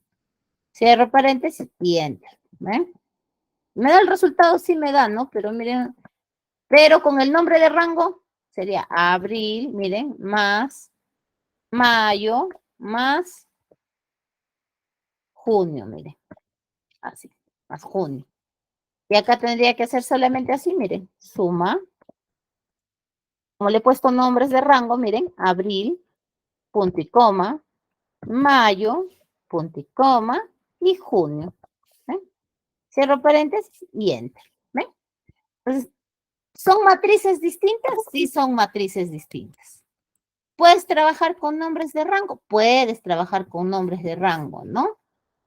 [SPEAKER 1] Cierro paréntesis y enter. ¿Ven? Me da el resultado, sí me da, ¿no? Pero miren, pero con el nombre de rango sería abril, miren, más mayo, más junio, miren. Así, más junio. Y acá tendría que hacer solamente así, miren, suma. Como le he puesto nombres de rango, miren, abril, punto y coma, mayo, punto y coma, y junio. ¿Ven? Cierro paréntesis y enter. ¿Ven? Entonces, ¿son matrices distintas? Sí, son matrices distintas. ¿Puedes trabajar con nombres de rango? Puedes trabajar con nombres de rango, ¿no?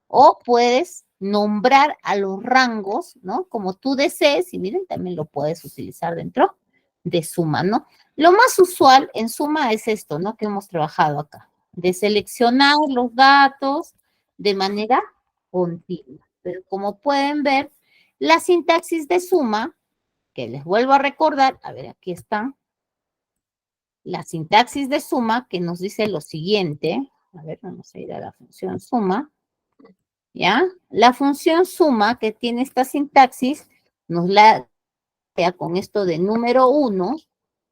[SPEAKER 1] O puedes nombrar a los rangos, ¿no? Como tú desees, y miren, también lo puedes utilizar dentro de Suma, ¿no? Lo más usual en Suma es esto, ¿no? Que hemos trabajado acá, de seleccionar los datos de manera continua. Pero como pueden ver, la sintaxis de Suma, que les vuelvo a recordar, a ver, aquí está, la sintaxis de Suma, que nos dice lo siguiente, a ver, vamos a ir a la función Suma, ¿ya? La función suma que tiene esta sintaxis nos la da con esto de número 1,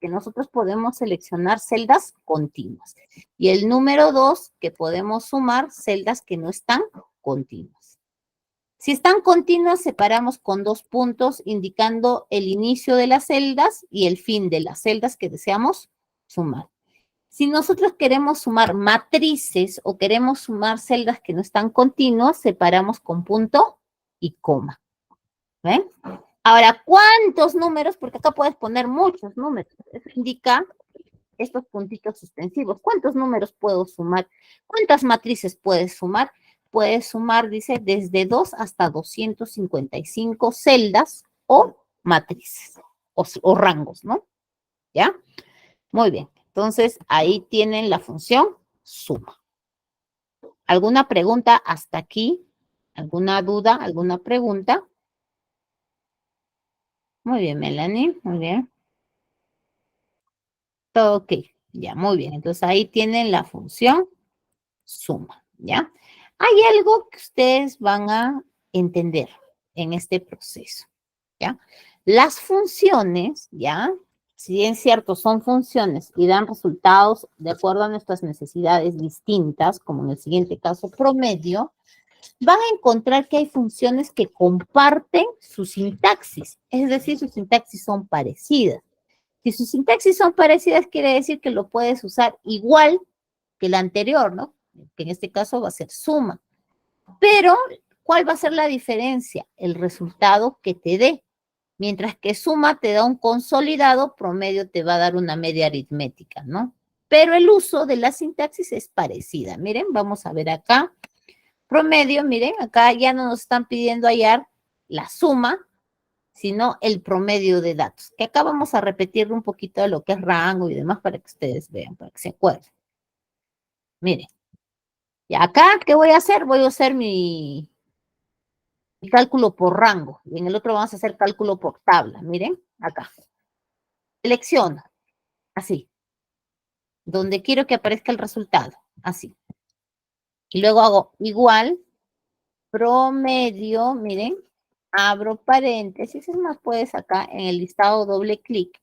[SPEAKER 1] que nosotros podemos seleccionar celdas continuas. Y el número 2, que podemos sumar celdas que no están continuas. Si están continuas, separamos con dos puntos indicando el inicio de las celdas y el fin de las celdas que deseamos sumar. Si nosotros queremos sumar matrices o queremos sumar celdas que no están continuas, separamos con punto y coma. ¿Ven? Ahora, ¿cuántos números? Porque acá puedes poner muchos números. Eso indica estos puntitos suspensivos. ¿Cuántos números puedo sumar? ¿Cuántas matrices puedes sumar? Puedes sumar, dice, desde 2 hasta 255 celdas o matrices o rangos, ¿no? ¿Ya? Muy bien. Entonces, ahí tienen la función suma. ¿Alguna pregunta hasta aquí? ¿Alguna duda? ¿Alguna pregunta? Muy bien, Melanie. Muy bien. Todo ok. Ya, muy bien. Entonces, ahí tienen la función suma, ¿ya? Hay algo que ustedes van a entender en este proceso, ¿ya? Las funciones, ¿ya? Si bien es cierto, son funciones y dan resultados de acuerdo a nuestras necesidades distintas, como en el siguiente caso promedio, van a encontrar que hay funciones que comparten su sintaxis, es decir, sus sintaxis son parecidas. Si sus sintaxis son parecidas, quiere decir que lo puedes usar igual que la anterior, ¿no? Que en este caso va a ser suma. Pero, ¿cuál va a ser la diferencia? El resultado que te dé. Mientras que suma te da un consolidado, promedio te va a dar una media aritmética, ¿no? Pero el uso de la sintaxis es parecida. Miren, vamos a ver acá. Promedio, miren, acá ya no nos están pidiendo hallar la suma, sino el promedio de datos. Que acá vamos a repetir un poquito de lo que es rango y demás para que ustedes vean, para que se acuerden. Miren, y acá, ¿qué voy a hacer? Voy a hacer mi cálculo por rango. Y en el otro vamos a hacer cálculo por tabla. Miren, acá. Selecciono, así. Donde quiero que aparezca el resultado, así. Y luego hago igual, promedio, miren, abro paréntesis, es más, puedes acá en el listado doble clic.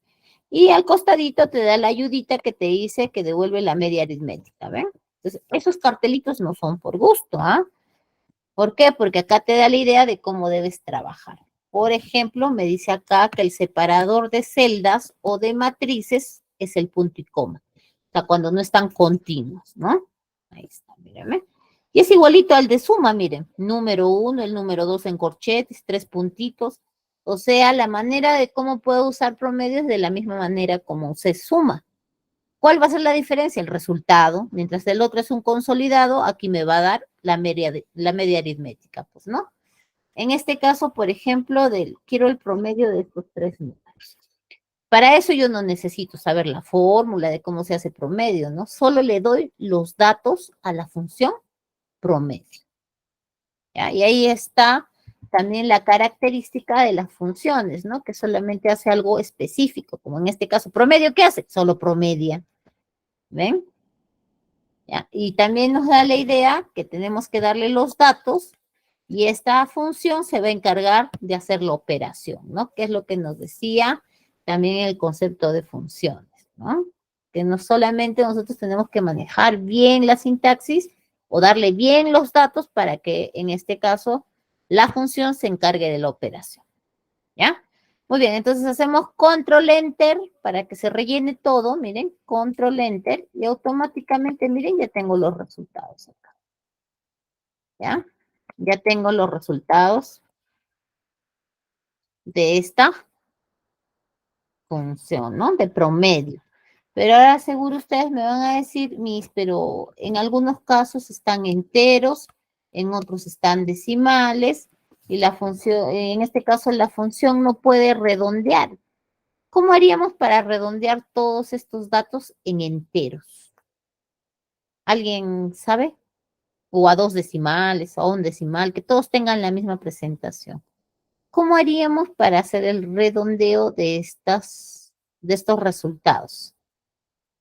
[SPEAKER 1] Y al costadito te da la ayudita que te dice que devuelve la media aritmética, ¿ven? Entonces, esos cartelitos no son por gusto, ¿ah? ¿Por qué? Porque acá te da la idea de cómo debes trabajar. Por ejemplo, me dice acá que el separador de celdas o de matrices es el punto y coma. O sea, cuando no están continuos, ¿no? Ahí está, mírenme. Y es igualito al de suma, miren. Número 1, el número 2 en corchetes, 3 puntitos. O sea, la manera de cómo puedo usar promedios de la misma manera como se suma. ¿Cuál va a ser la diferencia? El resultado. Mientras el otro es un consolidado, aquí me va a dar la media aritmética, pues, ¿no? En este caso, por ejemplo, quiero el promedio de estos tres números. Para eso yo no necesito saber la fórmula de cómo se hace promedio, ¿no? Solo le doy los datos a la función promedio. ¿Ya? Y ahí está también la característica de las funciones, ¿no? Que solamente hace algo específico, como en este caso, promedio, ¿qué hace? Solo promedia. ¿Ven? ¿Ya? Y también nos da la idea que tenemos que darle los datos y esta función se va a encargar de hacer la operación, ¿no? Que es lo que nos decía también el concepto de funciones, ¿no? Que no solamente nosotros tenemos que manejar bien la sintaxis o darle bien los datos para que en este caso la función se encargue de la operación, ¿ya? Muy bien, entonces hacemos control enter para que se rellene todo, miren, control enter y automáticamente, miren, ya tengo los resultados acá, ¿ya? Ya tengo los resultados de esta función, ¿no? De promedio. Pero ahora seguro ustedes me van a decir, Miss, pero en algunos casos están enteros, en otros están decimales, y la función, en este caso la función no puede redondear. ¿Cómo haríamos para redondear todos estos datos en enteros? ¿Alguien sabe? O a dos decimales, o a un decimal, que todos tengan la misma presentación. ¿Cómo haríamos para hacer el redondeo de estos resultados?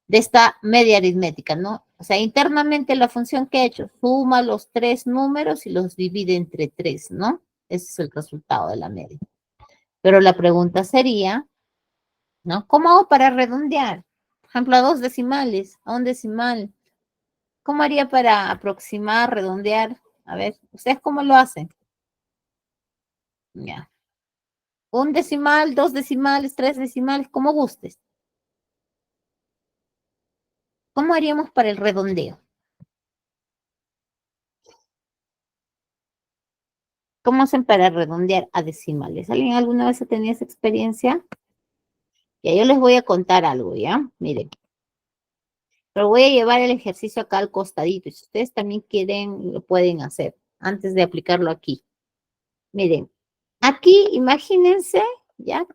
[SPEAKER 1] De esta media aritmética, ¿no? O sea, internamente la función que ha hecho, suma los tres números y los divide entre tres, ¿no? Ese es el resultado de la media. Pero la pregunta sería, ¿no? ¿Cómo hago para redondear? Por ejemplo, a dos decimales, a un decimal. ¿Cómo haría para aproximar, redondear? A ver, ¿ustedes cómo lo hacen? Ya. Un decimal, dos decimales, tres decimales, como gustes. ¿Cómo haríamos para el redondeo? ¿Cómo hacen para redondear a decimales? ¿Alguien alguna vez ha tenido esa experiencia? Ya, yo les voy a contar algo, ¿ya? Miren, pero voy a llevar el ejercicio acá al costadito. Y si ustedes también quieren, lo pueden hacer antes de aplicarlo aquí. Miren, aquí imagínense, ¿ya?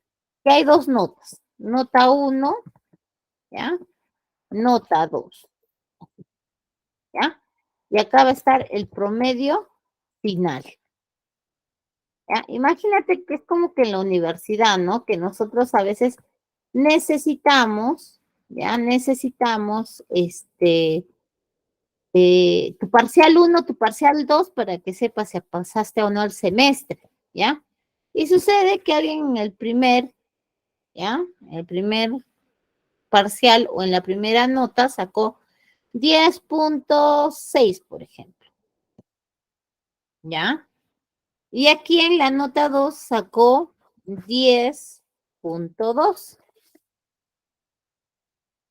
[SPEAKER 1] Que hay dos notas. Nota 1, ¿ya? Nota 2, ¿ya? Y acá va a estar el promedio final. ¿Ya? Imagínate que es como que en la universidad, ¿no? Que nosotros a veces necesitamos, ¿ya? Necesitamos, tu parcial 1, tu parcial 2, para que sepas si pasaste o no el semestre, ¿ya? Y sucede que alguien en el primer, ¿ya? El primer parcial o en la primera nota sacó 10.6, por ejemplo, ¿ya? Y aquí en la nota 2 sacó 10.2.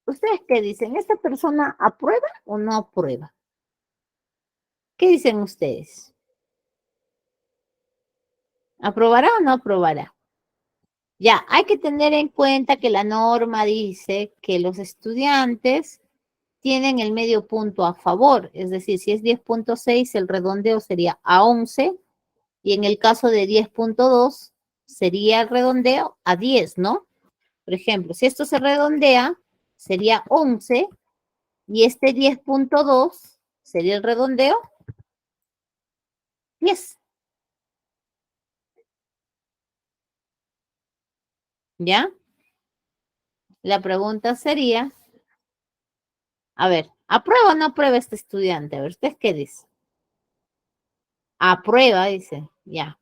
[SPEAKER 1] ¿Ustedes qué dicen? ¿Esta persona aprueba o no aprueba? ¿Qué dicen ustedes? ¿Aprobará o no aprobará? Ya, hay que tener en cuenta que la norma dice que los estudiantes tienen el medio punto a favor, es decir, si es 10.6, el redondeo sería a 11, y en el caso de 10.2 sería el redondeo a 10, ¿no? Por ejemplo, si esto se redondea, sería 11, y este 10.2 sería el redondeo 10, ¿ya? La pregunta sería, a ver, ¿aprueba o no aprueba este estudiante? A ver, ¿usted qué dice? Aprueba, dice, ya.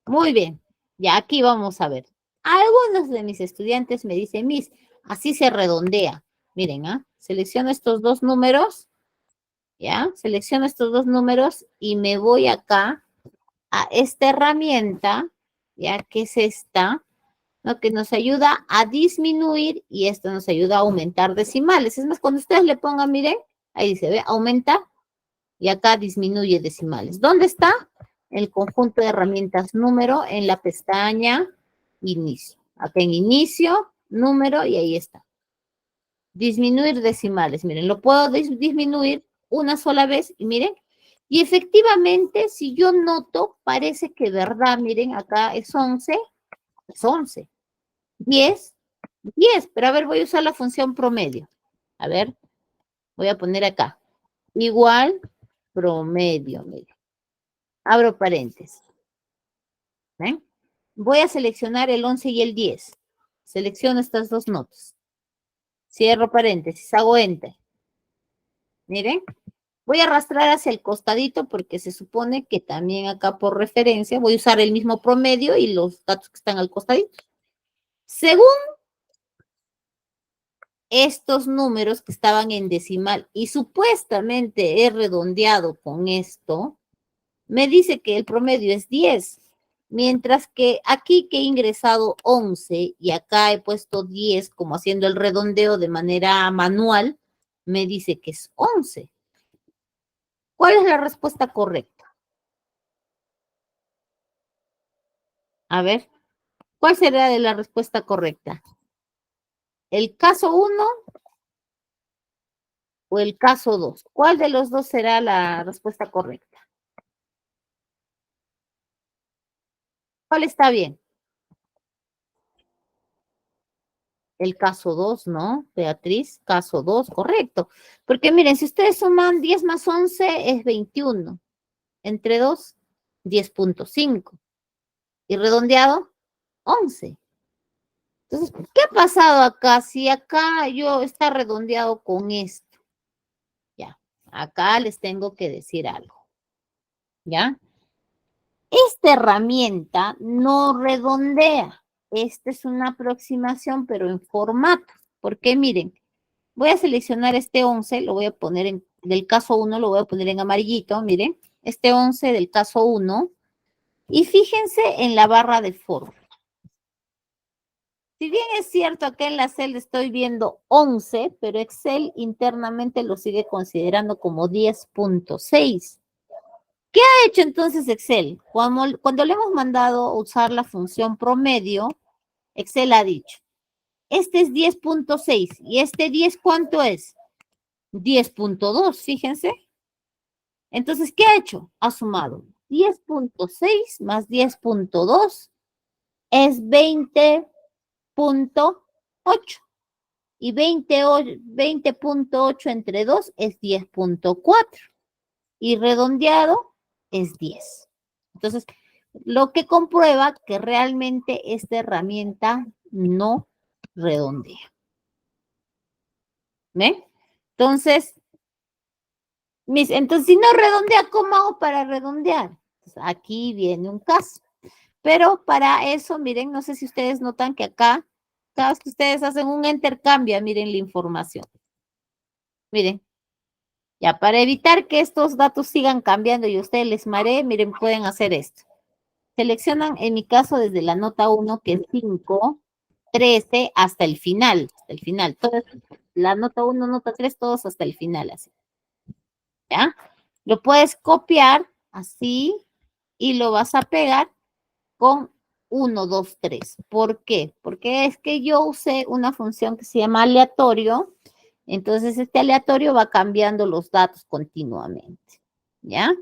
[SPEAKER 1] Muy bien, ya aquí vamos a ver. Algunos de mis estudiantes me dicen, Miss, así se redondea. Miren, ¿ah? Selecciono estos dos números, ¿ya? Selecciono estos dos números y me voy acá a esta herramienta, ¿ya? Que es esta, ¿no? Que nos ayuda a disminuir y esto nos ayuda a aumentar decimales. Es más, cuando ustedes le pongan, miren, ahí dice, ve, aumenta y acá disminuye decimales. ¿Dónde está? El conjunto de herramientas número en la pestaña inicio. Acá en inicio, número y ahí está. Disminuir decimales. Miren, lo puedo disminuir una sola vez y miren. Y efectivamente, si yo noto, parece que verdad, miren, acá es 11, es 11. 10, 10. Pero a ver, voy a usar la función promedio. A ver, voy a poner acá. Igual promedio, miren. Abro paréntesis. ¿Ven? Voy a seleccionar el 11 y el 10. Selecciono estas dos notas. Cierro paréntesis, hago enter. Miren, voy a arrastrar hacia el costadito porque se supone que también acá por referencia voy a usar el mismo promedio y los datos que están al costadito. Según estos números que estaban en decimal y supuestamente he redondeado con esto, me dice que el promedio es 10, mientras que aquí que he ingresado 11 y acá he puesto 10 como haciendo el redondeo de manera manual, me dice que es 11. ¿Cuál es la respuesta correcta? A ver, ¿cuál será de la respuesta correcta? ¿El caso 1 o el caso 2? ¿Cuál de los dos será la respuesta correcta? ¿Cuál está bien? El caso 2, ¿no? Beatriz, caso 2, correcto. Porque miren, si ustedes suman 10 más 11 es 21. Entre 2, 10.5. Y redondeado, 11. Entonces, ¿qué ha pasado acá? Si acá yo está redondeado con esto. Ya, acá les tengo que decir algo. ¿Ya? Esta herramienta no redondea. Esta es una aproximación, pero en formato. Porque miren, voy a seleccionar este 11, lo voy a poner del caso 1, lo voy a poner en amarillito, miren, este 11 del caso 1, y fíjense en la barra de fórmula. Si bien es cierto, acá en la celda estoy viendo 11, pero Excel internamente lo sigue considerando como 10.6. ¿Qué ha hecho entonces Excel? Cuando le hemos mandado usar la función promedio, Excel ha dicho, este es 10.6 y este 10, ¿cuánto es? 10.2, fíjense. Entonces, ¿qué ha hecho? Ha sumado 10.6 más 10.2 es 20.8 y 20.8 entre 2 es 10.4 y redondeado es 10. Entonces, lo que comprueba que realmente esta herramienta no redondea. ¿Ven? Entonces, si no redondea, ¿cómo hago para redondear? Pues aquí viene un caso. Pero para eso, miren, no sé si ustedes notan que acá, cada vez que ustedes hacen un enter, cambia, miren la información. Miren, ya para evitar que estos datos sigan cambiando y ustedes les mareen, miren, pueden hacer esto. Seleccionan, en mi caso, desde la nota 1, que es 5, 13, hasta el final. Hasta el final. Todas, la nota 1, nota 3, todos hasta el final, así. ¿Ya? Lo puedes copiar así y lo vas a pegar con 1, 2, 3. ¿Por qué? Porque es que yo usé una función que se llama aleatorio. Entonces, este aleatorio va cambiando los datos continuamente. ¿Ya?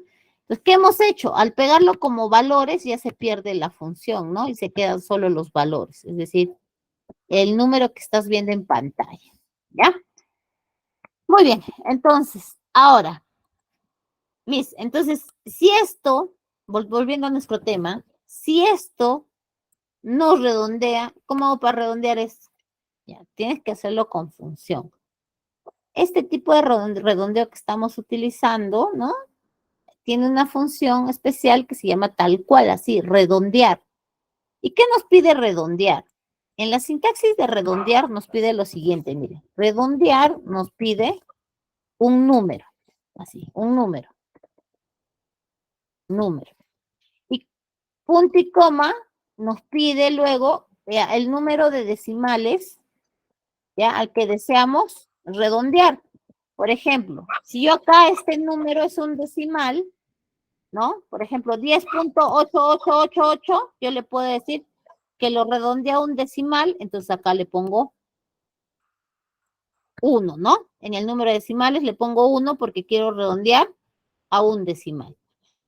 [SPEAKER 1] Entonces, ¿qué hemos hecho? Al pegarlo como valores ya se pierde la función, ¿no? Y se quedan solo los valores, es decir, el número que estás viendo en pantalla. ¿Ya? Muy bien, entonces, ahora, entonces, si esto, volviendo a nuestro tema, si esto no redondea, ¿cómo hago para redondear esto? Ya, tienes que hacerlo con función. Este tipo de redondeo que estamos utilizando, ¿no? Tiene una función especial que se llama tal cual, así, redondear. ¿Y qué nos pide redondear? En la sintaxis de redondear nos pide lo siguiente, mire, redondear nos pide un número, así, un número. Y punto y coma nos pide luego el número de decimales, ¿ya? Al que deseamos redondear. Por ejemplo, si yo acá este número es un decimal, ¿no? Por ejemplo, 10.8888, yo le puedo decir que lo redondea a un decimal, entonces acá le pongo 1, ¿no? En el número de decimales le pongo 1 porque quiero redondear a un decimal.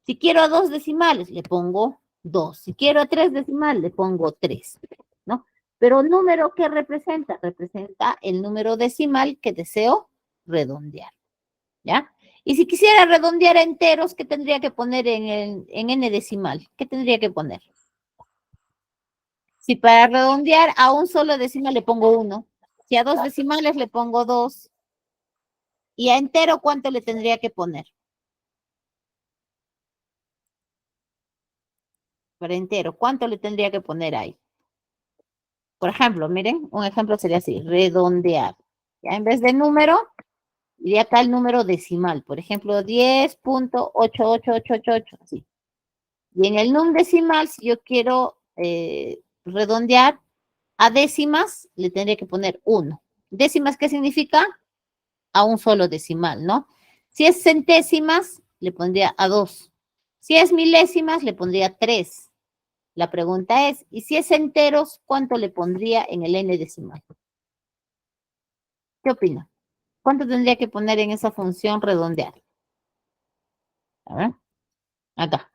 [SPEAKER 1] Si quiero a 2 decimales, le pongo 2. Si quiero a 3 decimales, le pongo 3, ¿no? Pero número que representa, representa el número decimal que deseo redondear, ¿ya? Y si quisiera redondear a enteros, ¿qué tendría que poner en n decimal? ¿Qué tendría que poner? Si para redondear a un solo decimal le pongo 1, si a 2 decimales le pongo 2, y a entero, ¿cuánto le tendría que poner? Para entero, ¿cuánto le tendría que poner ahí? Por ejemplo, miren, un ejemplo sería así, redondear. Ya en vez de número, iría acá el número decimal. Por ejemplo, 10.88888, así. Y en el num decimal, si yo quiero redondear a décimas, le tendría que poner 1. Décimas, ¿qué significa? A un solo decimal, ¿no? Si es centésimas, le pondría a 2. Si es milésimas, le pondría 3. La pregunta es, ¿y si es enteros, cuánto le pondría en el n decimal? ¿Qué opina? ¿Cuánto tendría que poner en esa función redondear? A ver, acá.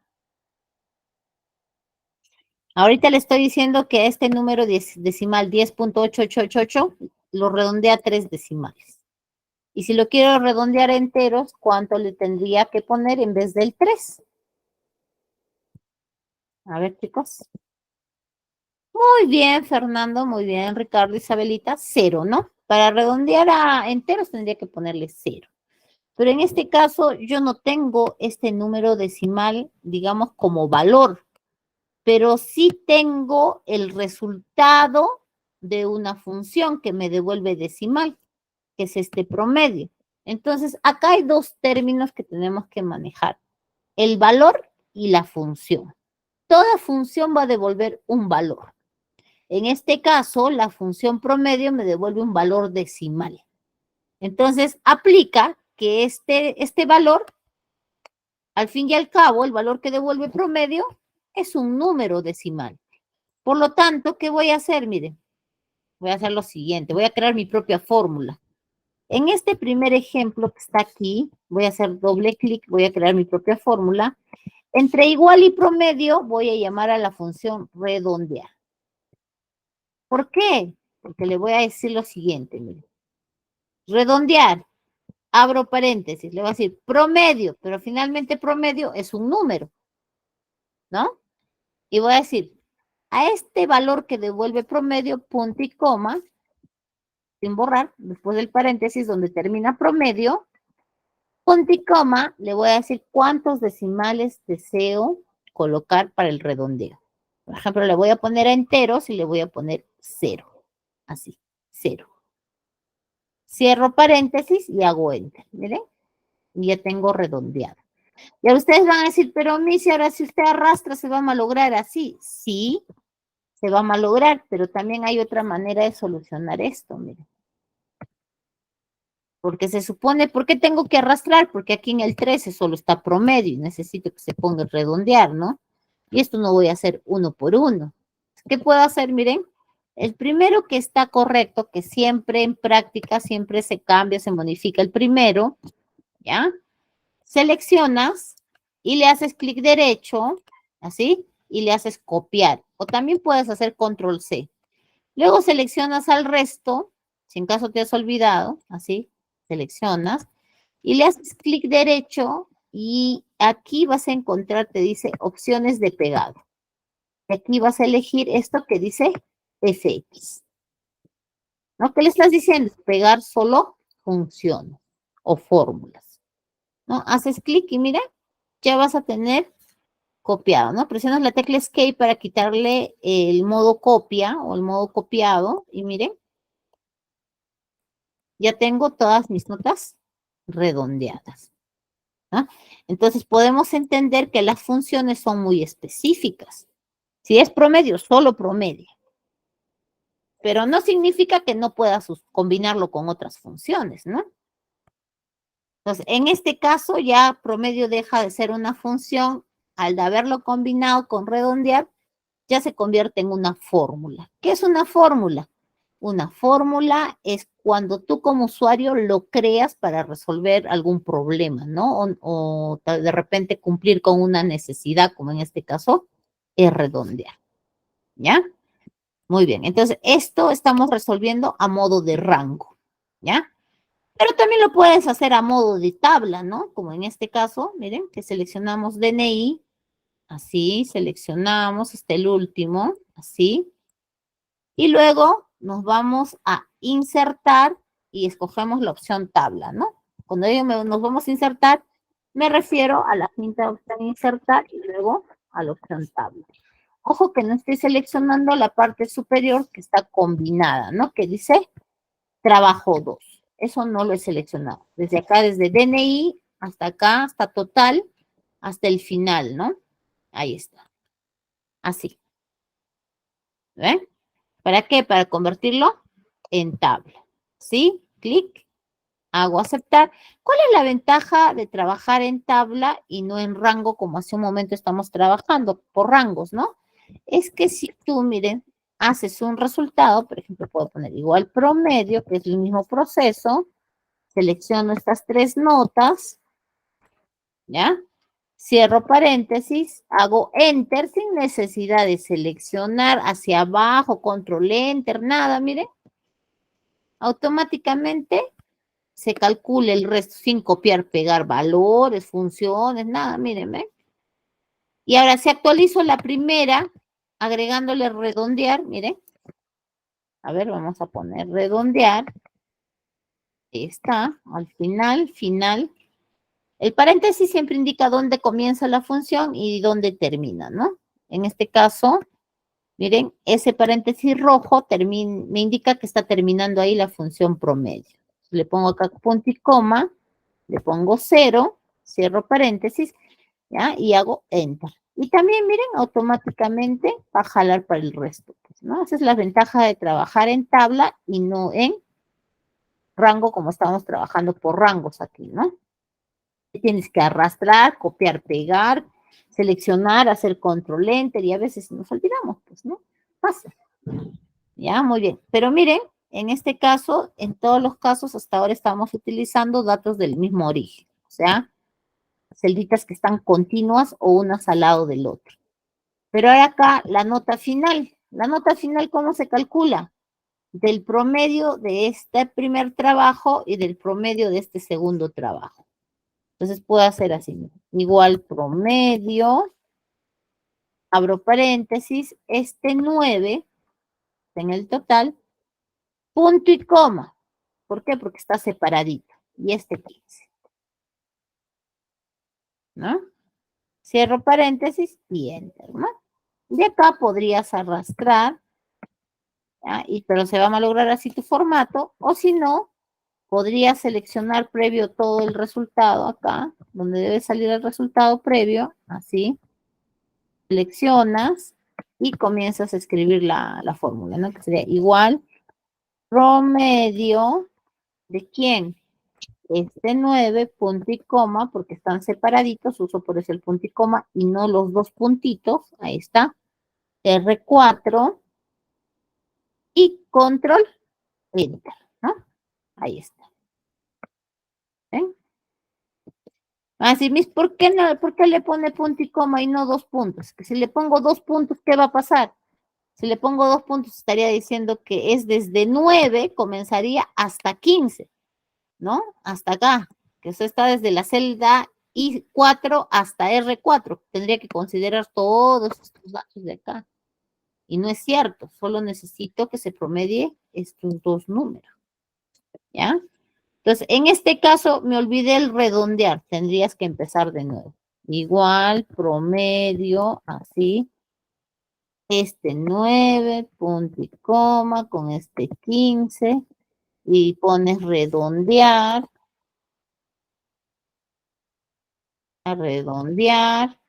[SPEAKER 1] Ahorita le estoy diciendo que este número decimal 10.8888 lo redondea a 3 decimales. Y si lo quiero redondear a enteros, ¿cuánto le tendría que poner en vez del 3? A ver, chicos. Muy bien, Fernando, muy bien, Ricardo, Isabelita, 0, ¿no? Para redondear a enteros tendría que ponerle 0. Pero en este caso yo no tengo este número decimal, digamos, como valor, pero sí tengo el resultado de una función que me devuelve decimal, que es este promedio. Entonces, acá hay dos términos que tenemos que manejar, el valor y la función. Toda función va a devolver un valor. En este caso, la función promedio me devuelve un valor decimal. Entonces, aplica que este valor, al fin y al cabo, el valor que devuelve promedio es un número decimal. Por lo tanto, ¿qué voy a hacer? Miren, voy a hacer lo siguiente, voy a crear mi propia fórmula. En este primer ejemplo que está aquí, voy a hacer doble clic, voy a crear mi propia fórmula. Entre igual y promedio, voy a llamar a la función redondear. ¿Por qué? Porque le voy a decir lo siguiente, miren. Redondear, abro paréntesis, le voy a decir promedio, pero finalmente promedio es un número, ¿no? Y voy a decir, a este valor que devuelve promedio, punto y coma, sin borrar, después del paréntesis donde termina promedio, punto y coma, le voy a decir cuántos decimales deseo colocar para el redondeo. Por ejemplo, le voy a poner a enteros y le voy a poner 0. Así, 0. Cierro paréntesis y hago enter. Miren, y ya tengo redondeado. Y ustedes van a decir, pero Missy, ahora si usted arrastra, ¿se va a malograr así? Sí, se va a malograr, pero también hay otra manera de solucionar esto, miren. Porque se supone, ¿por qué tengo que arrastrar? Porque aquí en el 13 solo está promedio y necesito que se ponga a redondear, ¿no? Y esto no voy a hacer uno por uno. ¿Qué puedo hacer? Miren, el primero que está correcto, que siempre en práctica, siempre se cambia, se modifica el primero, ¿ya? Seleccionas y le haces clic derecho, así, y le haces copiar. O también puedes hacer control C. Luego seleccionas al resto, si en caso te has olvidado, así, seleccionas, y le haces clic derecho y aquí vas a encontrar, te dice, opciones de pegado. Y aquí vas a elegir esto que dice FX. ¿No? ¿Qué le estás diciendo? Pegar solo funciones o fórmulas. ¿No? Haces clic y mira, ya vas a tener copiado, ¿no? Presionas la tecla Escape para quitarle el modo copia o el modo copiado y miren, ya tengo todas mis notas redondeadas. ¿No? Entonces podemos entender que las funciones son muy específicas. Si es promedio, solo promedio. Pero no significa que no puedas combinarlo con otras funciones, ¿no? Entonces, en este caso ya promedio deja de ser una función, al de haberlo combinado con redondear, ya se convierte en una fórmula. ¿Qué es una fórmula? Una fórmula es cuando tú como usuario lo creas para resolver algún problema, ¿no? O de repente cumplir con una necesidad, como en este caso, es redondear. ¿Ya? Muy bien. Entonces, esto estamos resolviendo a modo de rango. ¿Ya? Pero también lo puedes hacer a modo de tabla, ¿no? Como en este caso, miren, que seleccionamos DNI, así, seleccionamos hasta el último, así, y luego nos vamos a insertar y escogemos la opción tabla, ¿no? Cuando digo nos vamos a insertar, me refiero a la quinta opción insertar y luego a la opción tabla. Ojo que no estoy seleccionando la parte superior que está combinada, ¿no? Que dice trabajo 2. Eso no lo he seleccionado. Desde acá, desde DNI hasta acá, hasta total, hasta el final, ¿no? Ahí está. Así. ¿Ven? ¿Para qué? Para convertirlo en tabla. ¿Sí? Clic, hago aceptar. ¿Cuál es la ventaja de trabajar en tabla y no en rango como hace un momento estamos trabajando? Por rangos, ¿no? Es que si tú, miren, haces un resultado, por ejemplo, puedo poner igual promedio, que es el mismo proceso, selecciono estas 3 notas, ¿ya? Cierro paréntesis, hago enter sin necesidad de seleccionar hacia abajo, control enter, nada, mire. Automáticamente se calcula el resto sin copiar, pegar valores, funciones, nada, mírenme. Y ahora si actualizo la primera, agregándole redondear, miren. A ver, vamos a poner redondear. Ahí está, al final, final. El paréntesis siempre indica dónde comienza la función y dónde termina, ¿no? En este caso, miren, ese paréntesis rojo me indica que está terminando ahí la función promedio. Le pongo acá punto y coma, le pongo 0, cierro paréntesis, ¿ya? Y hago enter. Y también, miren, automáticamente va a jalar para el resto, pues, ¿no? Esa es la ventaja de trabajar en tabla y no en rango como estamos trabajando por rangos aquí, ¿no? Tienes que arrastrar, copiar, pegar, seleccionar, hacer control enter y a veces nos olvidamos, pues, ¿no? Pasa. Ya, muy bien. Pero miren, en este caso, en todos los casos hasta ahora estamos utilizando datos del mismo origen, o sea, celditas que están continuas o unas al lado del otro. Pero hay acá la nota final. La nota final, ¿cómo se calcula? Del promedio de este primer trabajo y del promedio de este segundo trabajo. Entonces puedo hacer así, igual promedio, abro paréntesis, este 9 en el total, punto y coma. ¿Por qué? Porque está separadito. Y este 15, ¿no? Cierro paréntesis y enter, ¿no? De acá podrías arrastrar, pero se va a malograr así tu formato, o si no, podrías seleccionar previo todo el resultado acá, donde debe salir el resultado previo, así, seleccionas y comienzas a escribir la fórmula, ¿no? Que sería igual promedio de quién, este 9, punto y coma, porque están separaditos, uso por eso el punto y coma y no los dos puntitos, ahí está, R4 y control enter, ¿no? Ahí está. ¿Eh? Así, mis, ¿por qué no, por qué le pone punto y coma y no dos puntos? Que si le pongo dos puntos, ¿qué va a pasar? Si le pongo dos puntos, estaría diciendo que es desde 9, comenzaría hasta 15, ¿no? Hasta acá, que eso está desde la celda I4 hasta R4. Tendría que considerar todos estos datos de acá. Y no es cierto, solo necesito que se promedie estos dos números, ¿ya? Entonces, en este caso, me olvidé el redondear, tendrías que empezar de nuevo. Igual, promedio, así, este 9, punto y coma, con este 15, y pones redondear, a redondear,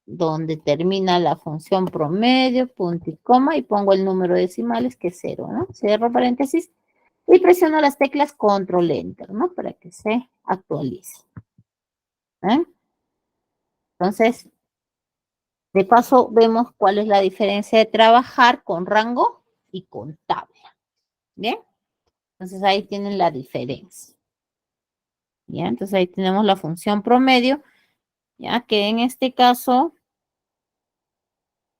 [SPEAKER 1] donde termina la función promedio, punto y coma, y pongo el número de decimales que es 0, ¿no? Cierro paréntesis y presiono las teclas control enter, ¿no? Para que se actualice. ¿Eh? Entonces, de paso, vemos cuál es la diferencia de trabajar con rango y con tabla. ¿Bien? Entonces, ahí tienen la diferencia. ¿Ya? Entonces, ahí tenemos la función promedio, ya que en este caso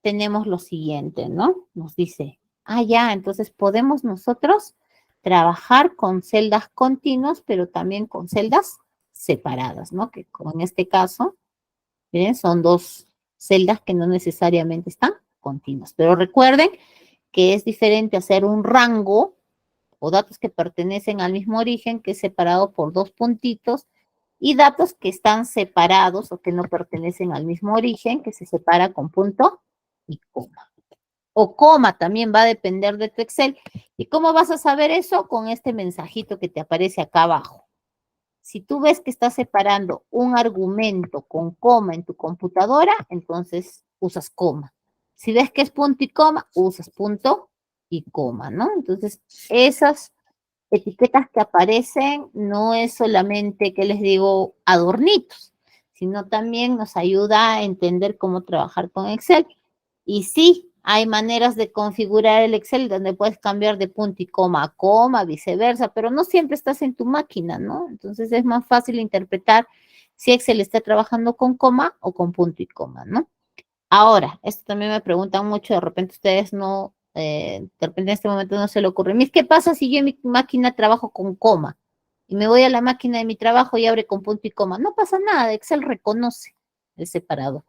[SPEAKER 1] tenemos lo siguiente, ¿no? Nos dice, ya, entonces podemos nosotros trabajar con celdas continuas, pero también con celdas separadas, ¿no? Que como en este caso, miren, son dos celdas que no necesariamente están continuas. Pero recuerden que es diferente hacer un rango o datos que pertenecen al mismo origen, que es separado por dos puntitos, y datos que están separados o que no pertenecen al mismo origen, que se separa con punto y coma. O coma también va a depender de tu Excel. ¿Y cómo vas a saber eso? Con este mensajito que te aparece acá abajo. Si tú ves que estás separando un argumento con coma en tu computadora, entonces usas coma. Si ves que es punto y coma, usas punto y coma, ¿no? Entonces, esas etiquetas que aparecen no es solamente, que les digo, adornitos, sino también nos ayuda a entender cómo trabajar con Excel. Y sí, hay maneras de configurar el Excel donde puedes cambiar de punto y coma a coma, viceversa, pero no siempre estás en tu máquina, ¿no? Entonces es más fácil interpretar si Excel está trabajando con coma o con punto y coma, ¿no? Ahora, esto también me preguntan mucho, de repente ustedes no, de repente en este momento no se le ocurre. ¿Qué pasa si yo en mi máquina trabajo con coma? Y me voy a la máquina de mi trabajo y abre con punto y coma. No pasa nada, Excel reconoce el separador.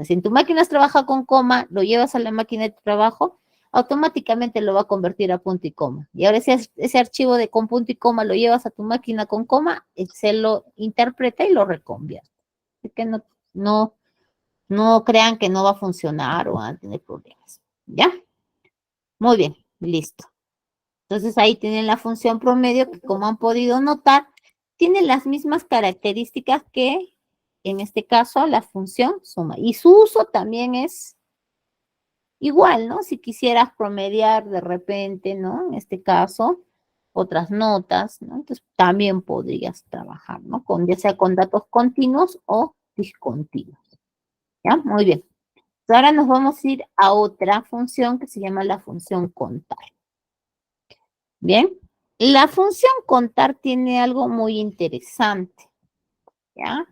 [SPEAKER 1] Si en tu máquina trabaja con coma, lo llevas a la máquina de tu trabajo, automáticamente lo va a convertir a punto y coma. Y ahora ese archivo de con punto y coma lo llevas a tu máquina con coma, Excel lo interpreta y lo reconvierte. Así que no crean que no va a funcionar o van a tener problemas. ¿Ya? Muy bien, listo. Entonces ahí tienen la función promedio que, como han podido notar, tiene las mismas características que en este caso, la función suma. Y su uso también es igual, ¿no? Si quisieras promediar de repente, ¿no? En este caso, otras notas, ¿no? Entonces también podrías trabajar, ¿no? Con, ya sea con datos continuos o discontinuos. ¿Ya? Muy bien. Ahora nos vamos a ir a otra función que se llama la función contar. Bien. La función contar tiene algo muy interesante. ¿Ya?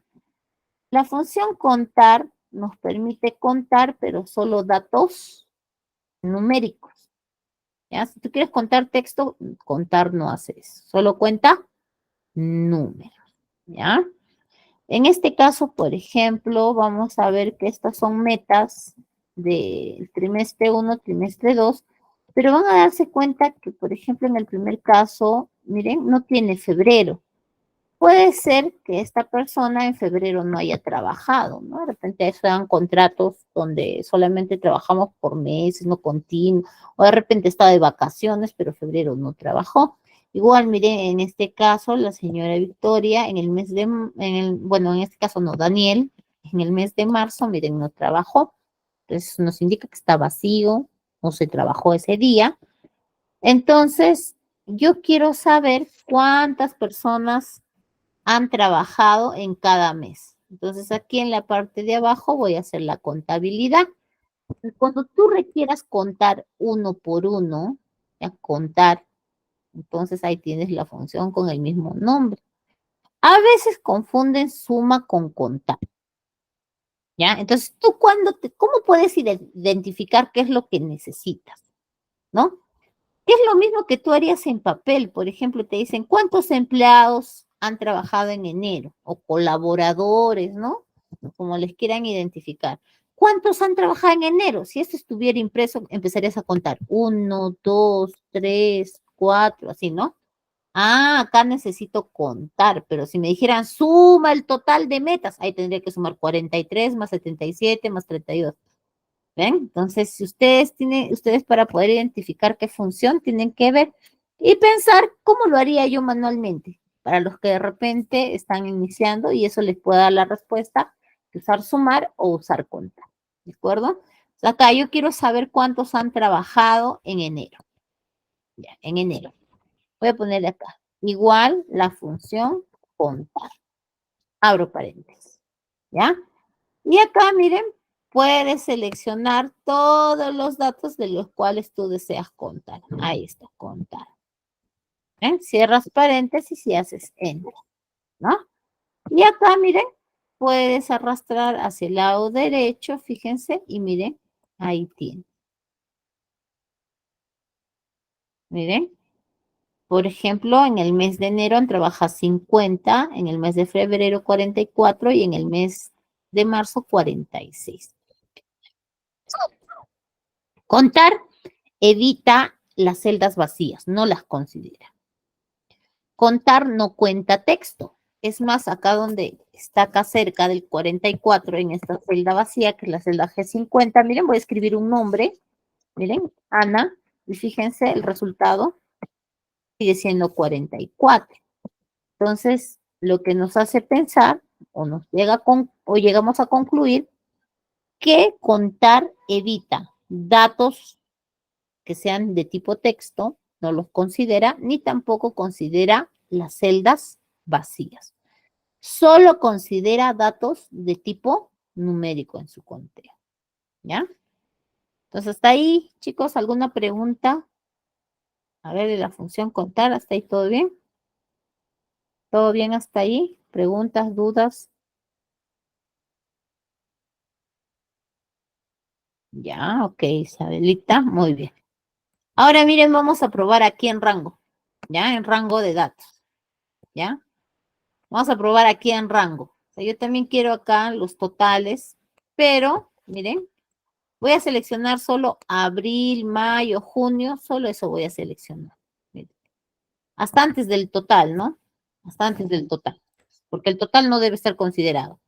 [SPEAKER 1] La función contar nos permite contar, pero solo datos numéricos. ¿Ya? Si tú quieres contar texto, contar no hace eso. Solo cuenta números. ¿Ya? En este caso, por ejemplo, vamos a ver que estas son metas del trimestre 1, trimestre 2, pero van a darse cuenta que, por ejemplo, en el primer caso, miren, no tiene febrero. Puede ser que esta persona en febrero no haya trabajado, ¿no? De repente sean contratos donde solamente trabajamos por meses, no continuo, o de repente está de vacaciones, pero febrero no trabajó. Igual, mire, en este caso, la señora Victoria, en el mes de, bueno, en este caso no, Daniel, en el mes de marzo, miren, no trabajó. Entonces nos indica que está vacío, no se trabajó ese día. Entonces, yo quiero saber cuántas personas han trabajado en cada mes. Entonces aquí en la parte de abajo voy a hacer la contabilidad. Cuando tú requieras contar uno por uno, ya contar, entonces ahí tienes la función con el mismo nombre. A veces confunden suma con contar, ¿ya? Entonces tú ¿cómo puedes identificar qué es lo que necesitas, ¿no? Es lo mismo que tú harías en papel. Por ejemplo, te dicen cuántos empleados han trabajado en enero o colaboradores, ¿no? Como les quieran identificar. ¿Cuántos han trabajado en enero? Si esto estuviera impreso, empezarías a contar. Uno, dos, tres, cuatro, así, ¿no? Ah, acá necesito contar, pero si me dijeran suma el total de metas, ahí tendría que sumar 43 más 77 más 32. ¿Ven? Entonces, si ustedes para poder identificar qué función tienen que ver y pensar cómo lo haría yo manualmente, para los que de repente están iniciando y eso les puede dar la respuesta de usar sumar o usar contar. ¿De acuerdo? O sea, acá yo quiero saber cuántos han trabajado en enero. Ya, en enero. Voy a ponerle acá. Igual la función contar. Abro paréntesis. ¿Ya? Y acá, miren, puedes seleccionar todos los datos de los cuales tú deseas contar. Ahí está, contar. ¿Ven? Cierras paréntesis y haces enter, ¿no? Y acá, miren, puedes arrastrar hacia el lado derecho, fíjense, y miren, ahí tiene. Miren, por ejemplo, en el mes de enero trabajas 50, en el mes de febrero 44 y en el mes de marzo 46. Contar evita las celdas vacías, no las considera. Contar no cuenta texto. Es más, acá donde está acá cerca del 44, en esta celda vacía, que es la celda G50, miren, voy a escribir un nombre, miren, Ana, y fíjense el resultado, sigue siendo 44. Entonces, lo que nos hace pensar, o llegamos a concluir, que contar evita datos que sean de tipo texto, no los considera, ni tampoco considera las celdas vacías. Solo considera datos de tipo numérico en su conteo. ¿Ya? Entonces, hasta ahí, chicos, ¿alguna pregunta? A ver, de la función contar, ¿hasta ahí todo bien? ¿Todo bien hasta ahí? ¿Preguntas, dudas? Ya, ok, Isabelita, muy bien. Ahora miren, vamos a probar aquí en rango, ¿ya? En rango de datos, ¿ya? Vamos a probar aquí en rango. O sea, yo también quiero acá los totales, pero miren, voy a seleccionar solo abril, mayo, junio, solo eso voy a seleccionar. Miren. Hasta antes del total, ¿no? Hasta antes del total, porque el total no debe estar considerado.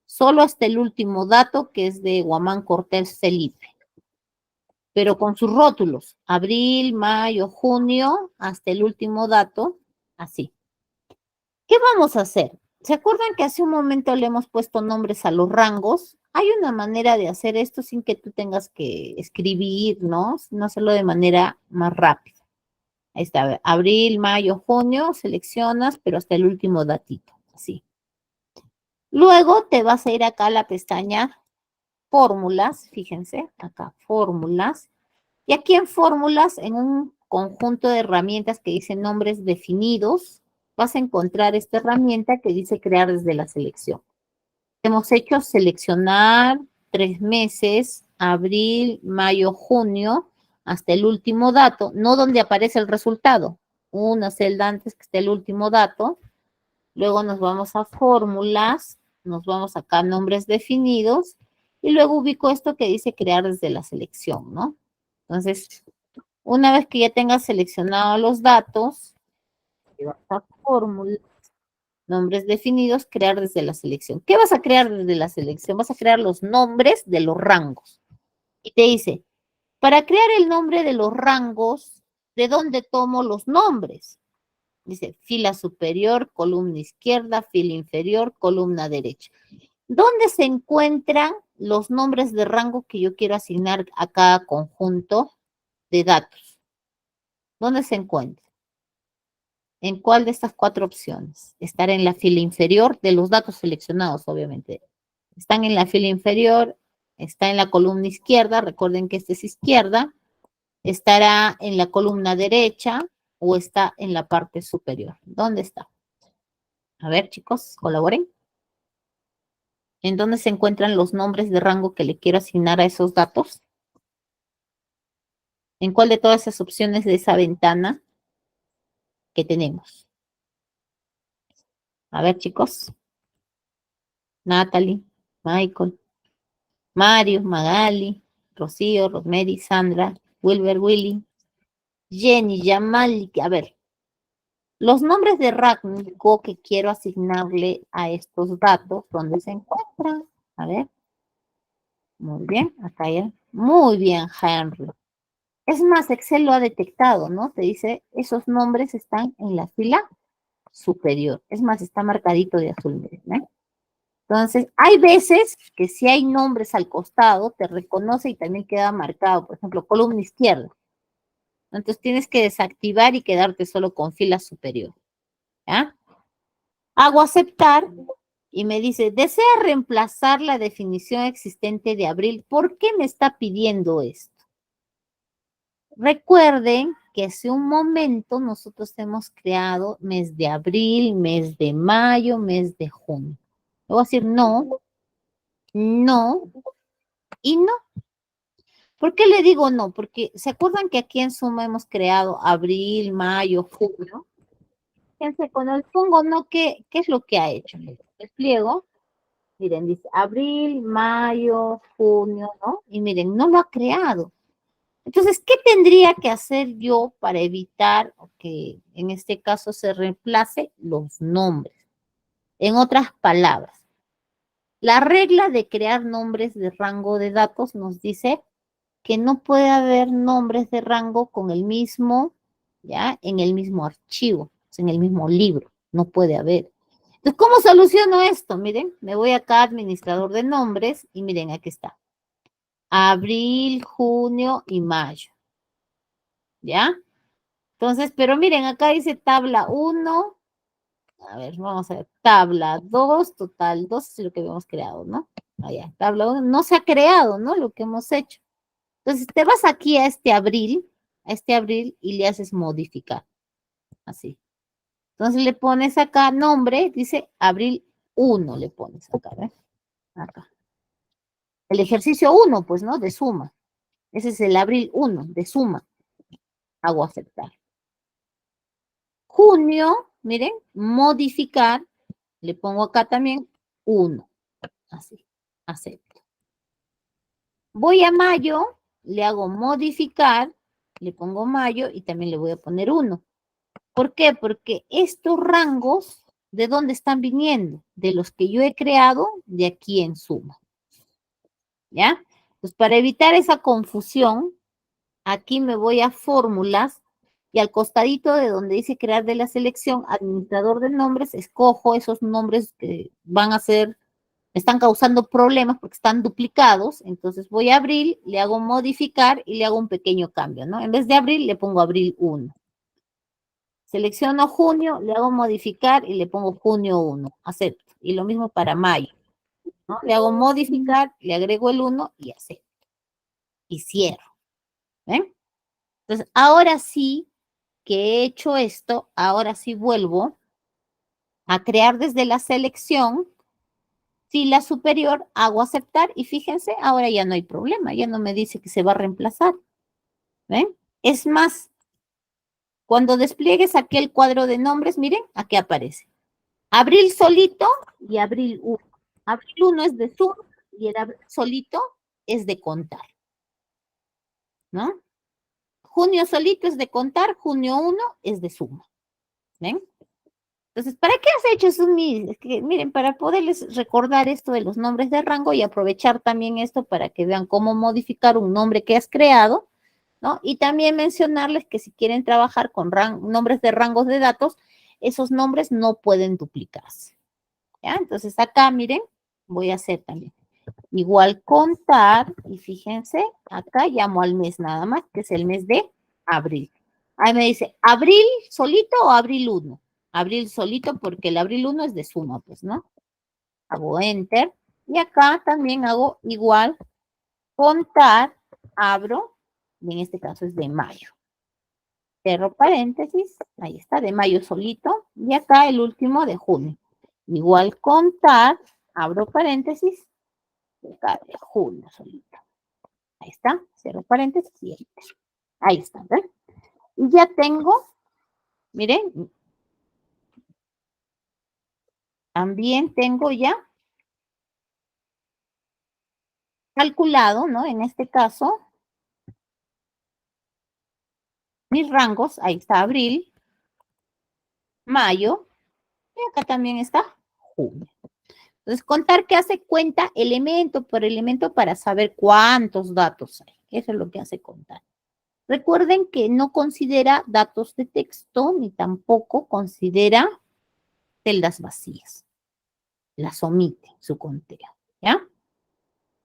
[SPEAKER 1] Solo hasta el último dato, que es de Guamán Cortés Felipe, pero con sus rótulos, abril, mayo, junio, hasta el último dato, así. ¿Qué vamos a hacer? ¿Se acuerdan que hace un momento le hemos puesto nombres a los rangos? Hay una manera de hacer esto sin que tú tengas que escribir, ¿no? Sino hacerlo de manera más rápida. Ahí está, abril, mayo, junio, seleccionas, pero hasta el último datito, así. Luego te vas a ir acá a la pestaña fórmulas, fíjense, acá fórmulas. Y aquí en fórmulas, en un conjunto de herramientas que dice nombres definidos, vas a encontrar esta herramienta que dice crear desde la selección. Hemos hecho seleccionar 3 meses, abril, mayo, junio, hasta el último dato, no donde aparece el resultado, una celda antes que esté el último dato. Luego nos vamos a fórmulas, nos vamos acá a nombres definidos, y luego ubico esto que dice crear desde la selección, ¿no? Entonces, una vez que ya tengas seleccionado los datos, vas a fórmula, nombres definidos, crear desde la selección. ¿Qué vas a crear desde la selección? Vas a crear los nombres de los rangos. Y te dice, para crear el nombre de los rangos, ¿de dónde tomo los nombres? Dice, fila superior, columna izquierda, fila inferior, columna derecha. ¿Dónde se encuentran los nombres de rango que yo quiero asignar a cada conjunto de datos? ¿Dónde se encuentra? ¿En cuál de estas 4 opciones? Estar en la fila inferior de los datos seleccionados, obviamente. Están en la fila inferior, está en la columna izquierda, recuerden que esta es izquierda, estará en la columna derecha o está en la parte superior. ¿Dónde está? A ver, chicos, colaboren. ¿En dónde se encuentran los nombres de rango que le quiero asignar a esos datos? ¿En cuál de todas esas opciones de esa ventana que tenemos? A ver, chicos. Natalie, Michael, Mario, Magali, Rocío, Rosemary, Sandra, Wilber, Willy, Jenny, Yamal. A ver, los nombres de rango que quiero asignarle a estos datos, ¿dónde se encuentran? A ver. Muy bien, acá ya. Muy bien, Henry. Es más, Excel lo ha detectado, ¿no? Te dice, esos nombres están en la fila superior. Es más, está marcadito de azul, miren, ¿eh? Entonces, hay veces que si hay nombres al costado, te reconoce y también queda marcado, por ejemplo, columna izquierda. Entonces, tienes que desactivar y quedarte solo con fila superior, ¿ya? Hago aceptar y me dice, ¿desea reemplazar la definición existente de abril? ¿Por qué me está pidiendo esto? Recuerden que hace un momento nosotros hemos creado mes de abril, mes de mayo, mes de junio. Le voy a decir no, no y no. ¿Por qué le digo no? Porque se acuerdan que aquí en Suma hemos creado abril, mayo, junio. Fíjense, cuando le pongo no, ¿qué es lo que ha hecho? Despliego. Miren, dice abril, mayo, junio, ¿no? Y miren, no lo ha creado. Entonces, ¿qué tendría que hacer yo para evitar que en este caso se reemplace los nombres? En otras palabras, la regla de crear nombres de rango de datos nos dice que no puede haber nombres de rango con el mismo, ¿ya? En el mismo archivo, en el mismo libro, no puede haber. Entonces, ¿cómo soluciono esto? Miren, me voy acá a administrador de nombres y miren, aquí está. Abril, junio y mayo, ¿ya? Entonces, pero miren, acá dice tabla 1. A ver, vamos a ver, tabla 2, total 2 es lo que habíamos creado, ¿no? Allá, tabla 1, no se ha creado, ¿no? Lo que hemos hecho. Entonces, te vas aquí a este abril y le haces modificar, así. Entonces, le pones acá nombre, dice abril 1, le pones acá, ¿ves? Acá. El ejercicio 1, pues, ¿no? De suma. Ese es el abril 1, de suma. Hago aceptar. Junio, miren, modificar, le pongo acá también 1, así, acepto. Voy a mayo, le hago modificar, le pongo mayo y también le voy a poner 1. ¿Por qué? Porque estos rangos, ¿de dónde están viniendo? De los que yo he creado de aquí en suma. ¿Ya? Pues para evitar esa confusión, aquí me voy a fórmulas y al costadito de donde dice crear de la selección, administrador de nombres, escojo esos nombres que van a ser, están causando problemas porque están duplicados, entonces voy a abril, le hago modificar y le hago un pequeño cambio, ¿no? En vez de abril, le pongo abril 1. Selecciono junio, le hago modificar y le pongo junio 1, acepto. Y lo mismo para mayo, ¿no? Le hago modificar, le agrego el 1 y acepto. Y cierro, ¿ven? Entonces, ahora sí que he hecho esto, ahora sí vuelvo a crear desde la selección fila superior, hago aceptar y fíjense, ahora ya no hay problema, ya no me dice que se va a reemplazar. ¿Ven? Es más, cuando despliegues aquí el cuadro de nombres, miren, aquí aparece. Abril solito y abril 1. Abril 1 es de suma y el abril solito es de contar, ¿no? Junio solito es de contar, junio 1 es de suma. ¿Ven? Entonces, ¿para qué has hecho eso? Es que, miren, para poderles recordar esto de los nombres de rango y aprovechar también esto para que vean cómo modificar un nombre que has creado, ¿no? Y también mencionarles que si quieren trabajar con nombres de rangos de datos, esos nombres no pueden duplicarse, ¿ya? Entonces, acá, miren, voy a hacer también igual contar, y fíjense, acá llamo al mes nada más, que es el mes de abril. Ahí me dice, ¿abril solito o abril 1? Abril solito porque el abril 1 es de suma, pues, ¿no? Hago enter, y acá también hago igual contar, abro, y en este caso es de mayo. Cierro paréntesis, ahí está, de mayo solito, y acá el último de junio. Igual contar, abro paréntesis, acá de junio solito. Ahí está, cierro paréntesis y enter. Ahí está, ¿ven? Y ya tengo, miren, también tengo ya calculado, ¿no? En este caso, mis rangos, ahí está abril, mayo, y acá también está junio. Entonces, contar que hace cuenta elemento por elemento para saber cuántos datos hay. Eso es lo que hace contar. Recuerden que no considera datos de texto ni tampoco considera celdas vacías. Las omite su conteo, ¿ya?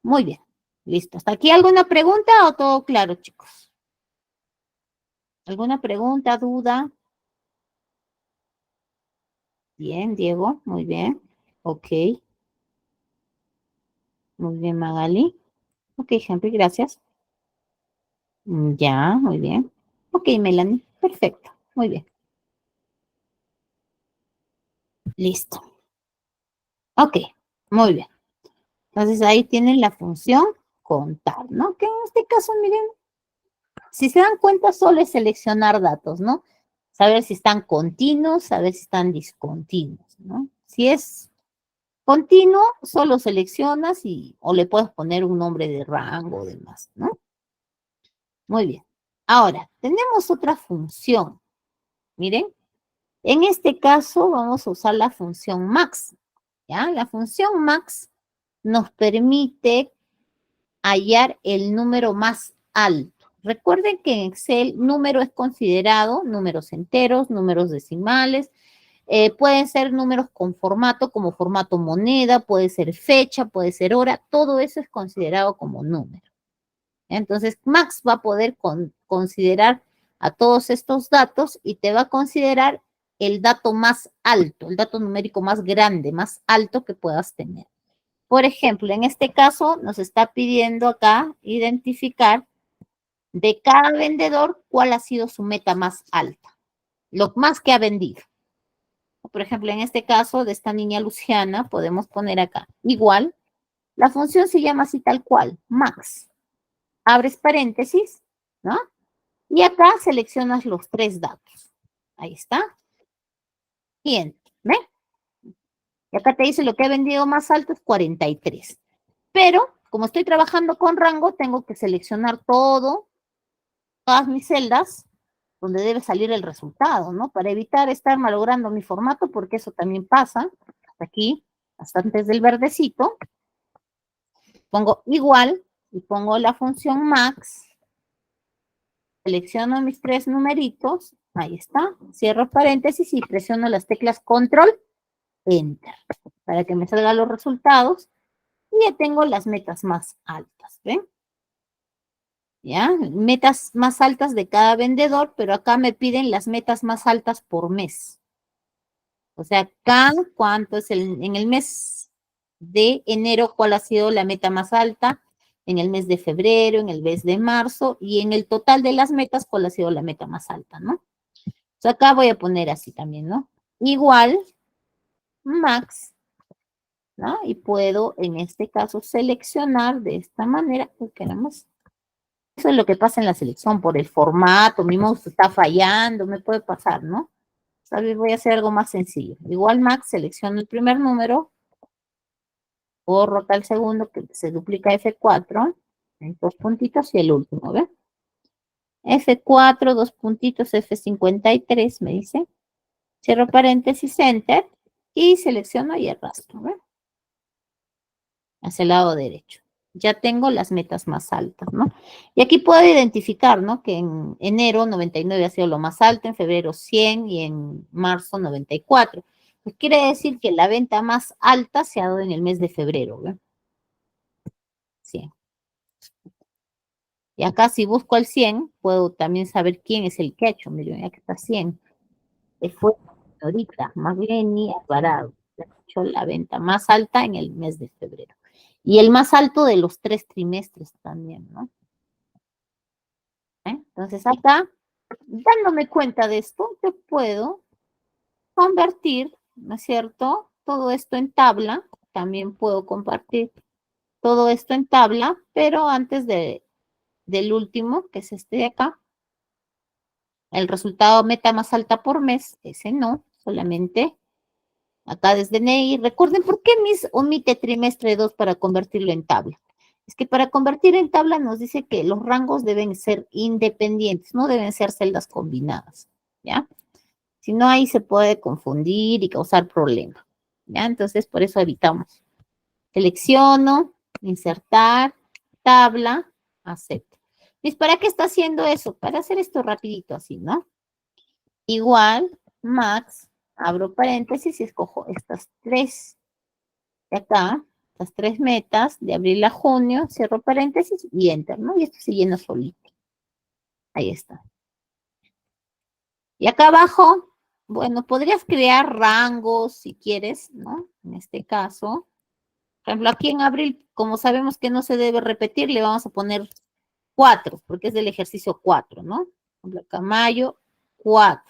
[SPEAKER 1] Muy bien, listo. ¿Hasta aquí alguna pregunta o todo claro, chicos? ¿Alguna pregunta, duda? Bien, Diego, muy bien. Ok, muy bien, Magali. Ok, Henry, gracias. Ya, muy bien. Ok, Melanie, perfecto, muy bien. Listo. Ok, muy bien. Entonces ahí tienen la función contar, ¿no? Que en este caso, miren, si se dan cuenta, solo es seleccionar datos, ¿no? Saber si están continuos, saber si están discontinuos, ¿no? Si es continuo, solo seleccionas o le puedes poner un nombre de rango o demás, ¿no? Muy bien. Ahora, tenemos otra función. Miren, en este caso vamos a usar la función max, ¿ya? La función max nos permite hallar el número más alto. Recuerden que en Excel número es considerado números enteros, números decimales, pueden ser números con formato, como formato moneda, puede ser fecha, puede ser hora, todo eso es considerado como número. Entonces, Max va a poder considerar a todos estos datos y te va a considerar el dato más alto, el dato numérico más grande, más alto que puedas tener. Por ejemplo, en este caso nos está pidiendo acá identificar de cada vendedor cuál ha sido su meta más alta, lo más que ha vendido. Por ejemplo, en este caso de esta niña Luciana, podemos poner acá igual. La función se llama así tal cual, max. Abres paréntesis, ¿no? Y acá seleccionas los tres datos. Ahí está. Bien, ¿ven? Y acá te dice lo que ha vendido más alto es 43. Pero, como estoy trabajando con rango, tengo que seleccionar todas mis celdas donde debe salir el resultado, ¿no? Para evitar estar malogrando mi formato, porque eso también pasa. Hasta aquí, hasta antes del verdecito. Pongo igual y pongo la función max Selecciono mis tres numeritos, ahí está, cierro paréntesis y presiono las teclas Control, Enter, para que me salgan los resultados. Y ya tengo las metas más altas, ¿ven? ¿Ya? Metas más altas de cada vendedor, pero acá me piden las metas más altas por mes. O sea, acá, ¿cuánto es en el mes de enero? ¿Cuál ha sido la meta más alta? En el mes de febrero, en el mes de marzo, y en el total de las metas, ¿cuál ha sido la meta más alta, no? O sea, acá voy a poner así también, ¿no? Igual, max, ¿no? Y puedo, en este caso, seleccionar de esta manera, porque nada más. Eso es lo que pasa en la selección, por el formato, mi mouse está fallando, me puede pasar, ¿no? Tal vez voy a hacer algo más sencillo. Igual max, selecciono el primer número, borro acá el segundo, que se duplica F4, en dos puntitos y el último, ¿ve? F4, dos puntitos, F53, me dice. Cierro paréntesis, enter, y selecciono y arrastro, ¿ve? Hacia el lado derecho. Ya tengo las metas más altas, ¿no? Y aquí puedo identificar, ¿no? Que en enero 99 ha sido lo más alto, en febrero 100 y en marzo 94. Pues quiere decir que la venta más alta se ha dado en el mes de febrero, ¿ve? 100. Y acá si busco el 100, puedo también saber quién es el que ha hecho. Miren, aquí está 100. Que fue ahorita, Magleni Alvarado. Ha hecho la venta más alta en el mes de febrero. Y el más alto de los 3 trimestres también, ¿no? Entonces acá, dándome cuenta de esto, yo puedo convertir, ¿no es cierto? Todo esto en tabla. También puedo compartir todo esto en tabla, pero antes del último, que es este de acá, el resultado meta más alta por mes, ese no, solamente acá desde NEI. Recuerden, ¿por qué MIS omite trimestre 2 para convertirlo en tabla? Es que para convertir en tabla nos dice que los rangos deben ser independientes, no deben ser celdas combinadas, ¿ya? Si no, ahí se puede confundir y causar problemas, ¿ya? Entonces, por eso evitamos. Selecciono, insertar, tabla, acepto. ¿Y para qué está haciendo eso? Para hacer esto rapidito así, ¿no? Igual, max, abro paréntesis y escojo estas tres de acá, las tres metas de abril a junio, cierro paréntesis y enter, ¿no? Y esto se llena solito. Ahí está. Y acá abajo, bueno, podrías crear rangos si quieres, ¿no? En este caso. Por ejemplo, aquí en abril, como sabemos que no se debe repetir, le vamos a poner 4, porque es del ejercicio 4, ¿no? Por ejemplo, acá mayo, 4.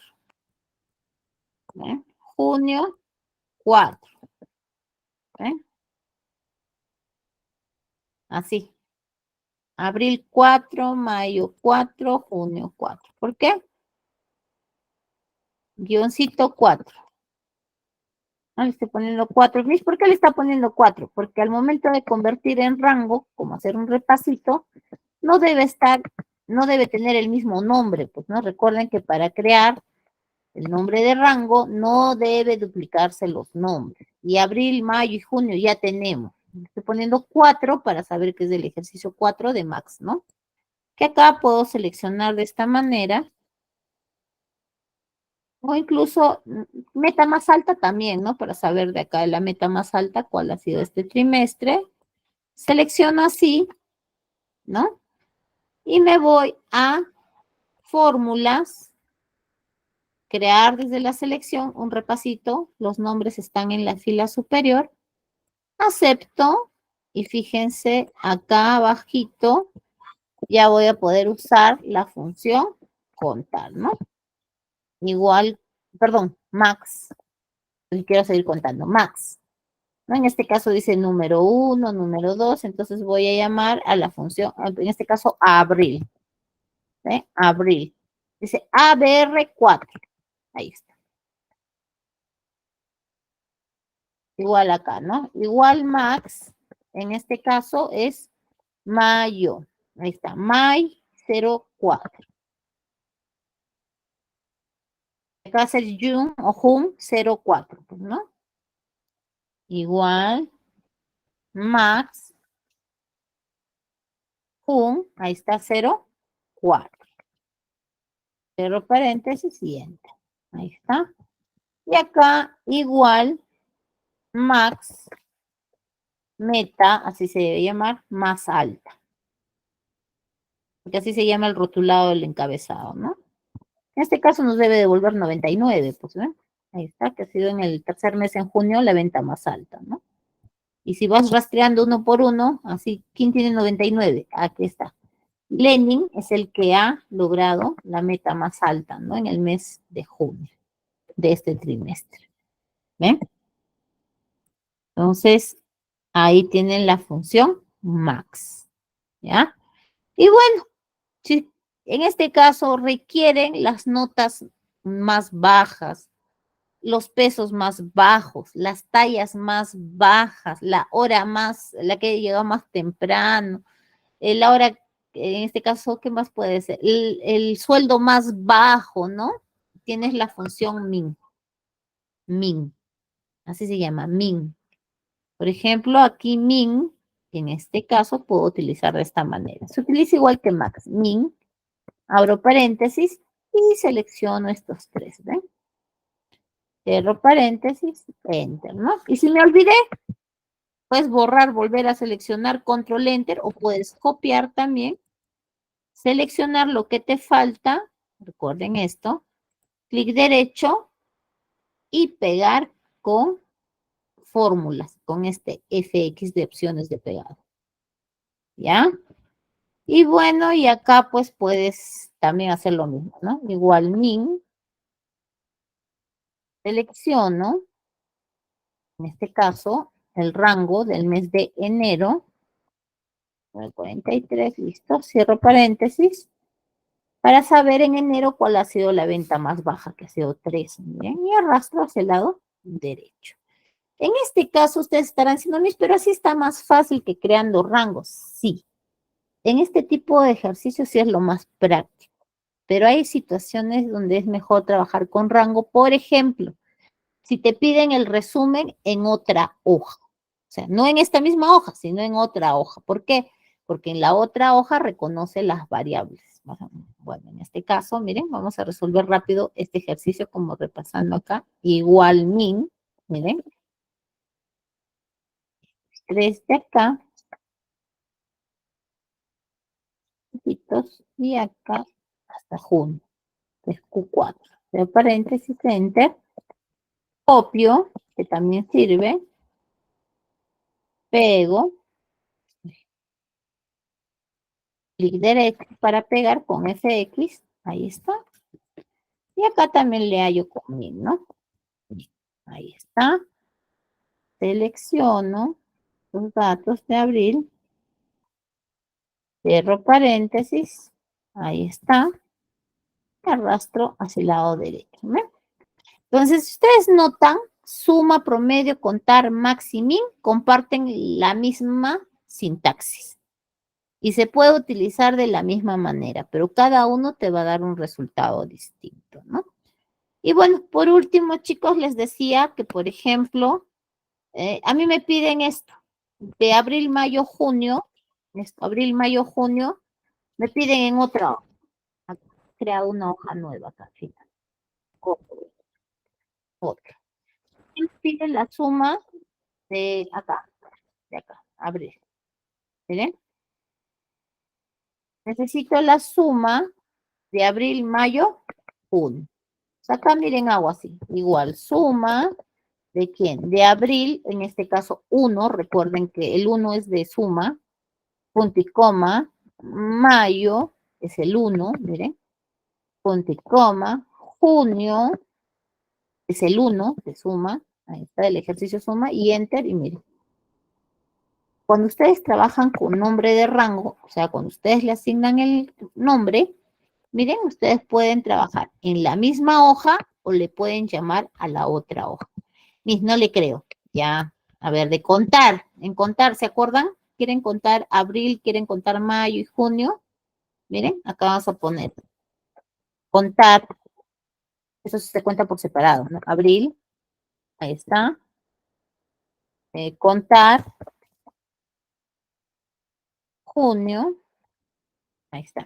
[SPEAKER 1] ¿Eh? Junio, 4. ¿Eh? Así. Abril 4, mayo 4, junio 4. ¿Por qué? Guioncito 4. No le estoy poniendo 4. ¿Por qué le está poniendo 4? Porque al momento de convertir en rango, como hacer un repasito, no debe estar, no debe tener el mismo nombre. Pues no recuerden que para crear el nombre de rango no debe duplicarse los nombres. Y abril, mayo y junio ya tenemos. Estoy poniendo 4 para saber que es del ejercicio 4 de Max, ¿no? Que acá puedo seleccionar de esta manera. O incluso meta más alta también, ¿no? Para saber de acá de la meta más alta cuál ha sido este trimestre. Selecciono así, ¿no? Y me voy a fórmulas, crear desde la selección un repasito. Los nombres están en la fila superior. Acepto y fíjense acá abajito ya voy a poder usar la función contar, ¿no? Igual, perdón, max. Y quiero seguir contando, max. ¿No? En este caso dice número 1, número 2, entonces voy a llamar a la función, en este caso abril. ¿Sí? Abril. Dice ABR4. Ahí está. Igual acá, ¿no? Igual max, en este caso es mayo. Ahí está, may 04. Acá es el June o June 04, pues, ¿no? Igual, max, June, ahí está 04. cierro paréntesis y enter. Ahí está. Y acá igual max, meta, así se debe llamar, más alta. Porque así se llama el rotulado del encabezado, ¿no? En este caso nos debe devolver 99, pues, ¿ven? Ahí está, que ha sido en el tercer mes en junio la venta más alta, ¿no? Y si vas rastreando uno por uno, así, ¿quién tiene 99? Aquí está. Lenin es el que ha logrado la meta más alta, ¿no? En el mes de junio de este trimestre. ¿Ven? Entonces, ahí tienen la función max, ¿ya? Y bueno, si en este caso requieren las notas más bajas, los pesos más bajos, las tallas más bajas, la hora más, la que llega más temprano, la hora, en este caso, ¿qué más puede ser? El sueldo más bajo, ¿no? Tienes la función min, así se llama, min. Por ejemplo, aquí min, en este caso, puedo utilizar de esta manera. Se utiliza igual que max, min, abro paréntesis y selecciono estos tres, ¿ven? Cierro paréntesis, enter, ¿no? Y si me olvidé, puedes borrar, volver a seleccionar, control enter, o puedes copiar también, seleccionar lo que te falta, recuerden esto, clic derecho y pegar con fórmulas, con este FX de opciones de pegado. ¿Ya? Y bueno, y acá pues puedes también hacer lo mismo, ¿no? Igual min, selecciono, en este caso, el rango del mes de enero, 43, listo, cierro paréntesis, para saber en enero cuál ha sido la venta más baja, que ha sido 3, miren, y arrastro hacia el lado derecho. En este caso, ustedes estarán diciendo, pero así está más fácil que creando rangos. Sí, en este tipo de ejercicios sí es lo más práctico, pero hay situaciones donde es mejor trabajar con rango. Por ejemplo, si te piden el resumen en otra hoja, o sea, no en esta misma hoja, sino en otra hoja. ¿Por qué? Porque en la otra hoja reconoce las variables. Bueno, en este caso, miren, vamos a resolver rápido este ejercicio como repasando acá. Igual min, miren, 3 de acá, y acá hasta junio, que es Q4. De paréntesis, enter, copio, que también sirve, pego, clic derecho para pegar con FX, ahí está. Y acá también le hallo con min, ¿no? Ahí está. Selecciono los datos de abril, cierro paréntesis, ahí está. Arrastro hacia el lado derecho, ¿ven? Entonces, si ustedes notan, suma, promedio, contar, max y min comparten la misma sintaxis y se puede utilizar de la misma manera, pero cada uno te va a dar un resultado distinto, ¿no? Y bueno, por último, chicos, les decía que, por ejemplo, a mí me piden esto, de abril, mayo, junio, abril, mayo, junio, me piden en otra hoja. He creado una hoja nueva acá, fíjate, otra. Y piden la suma de acá, abril. ¿Miren? Necesito la suma de abril, mayo, junio. Acá miren, hago así, igual, suma ¿de quién? De abril, en este caso 1, recuerden que el 1 es de suma, punto y coma, mayo es el 1, miren, punto y coma, junio es el 1 de suma, ahí está el ejercicio suma, y enter, y miren. Cuando ustedes trabajan con nombre de rango, o sea, cuando ustedes le asignan el nombre, miren, ustedes pueden trabajar en la misma hoja o le pueden llamar a la otra hoja. No le creo, ya, a ver, de contar, en contar, ¿se acuerdan? ¿Quieren contar abril, quieren contar mayo y junio? Miren, acá vamos a poner contar, eso se cuenta por separado, ¿no? Abril, ahí está, contar, junio, ahí está.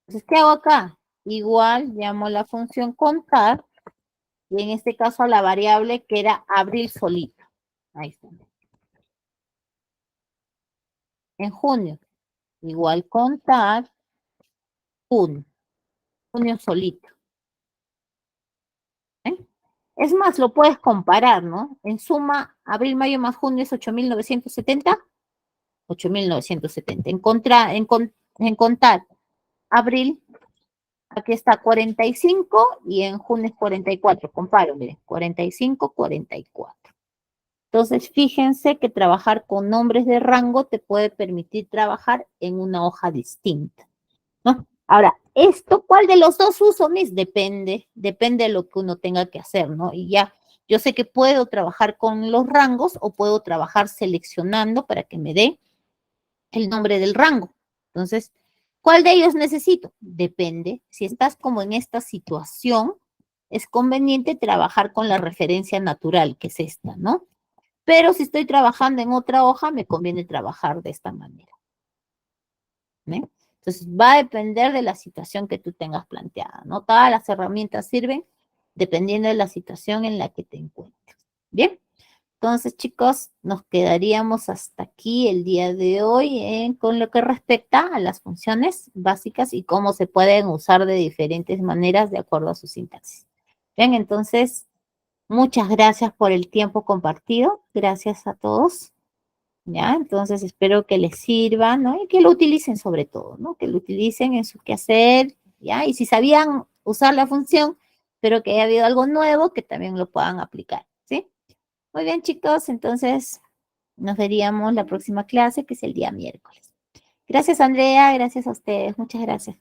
[SPEAKER 1] Entonces, ¿qué hago acá? igual llamo la función contar, y en este caso a la variable que era abril solito. Ahí está. En junio, igual contar junio, junio solito. ¿Eh? Es más, lo puedes comparar, ¿no? En suma, abril, mayo más junio es 8.970, 8.970. En contar, abril, aquí está 45 y en junio es 44. Comparo, miren, 45, 44. Entonces, fíjense que trabajar con nombres de rango te puede permitir trabajar en una hoja distinta, ¿no? Ahora, esto, ¿cuál de los dos uso, Miss? Depende de lo que uno tenga que hacer, ¿no? Y ya, yo sé que puedo trabajar con los rangos o puedo trabajar seleccionando para que me dé el nombre del rango. Entonces, ¿cuál de ellos necesito? Depende. Si estás como en esta situación, es conveniente trabajar con la referencia natural, que es esta, ¿no? Pero si estoy trabajando en otra hoja, me conviene trabajar de esta manera. ¿Eh? Entonces, va a depender de la situación que tú tengas planteada, ¿no? Todas las herramientas sirven dependiendo de la situación en la que te encuentres. Bien, entonces, chicos, nos quedaríamos hasta aquí el día de hoy con lo que respecta a las funciones básicas y cómo se pueden usar de diferentes maneras de acuerdo a su sintaxis. Bien, entonces, muchas gracias por el tiempo compartido. Gracias a todos. ¿Ya? Entonces espero que les sirva, ¿no? Y que lo utilicen sobre todo, ¿no? Que lo utilicen en su quehacer, ¿ya? Y si sabían usar la función, pero que haya habido algo nuevo, que también lo puedan aplicar, ¿sí? Muy bien, chicos, entonces nos veríamos la próxima clase, que es el día miércoles. Gracias, Andrea, gracias a ustedes, muchas gracias.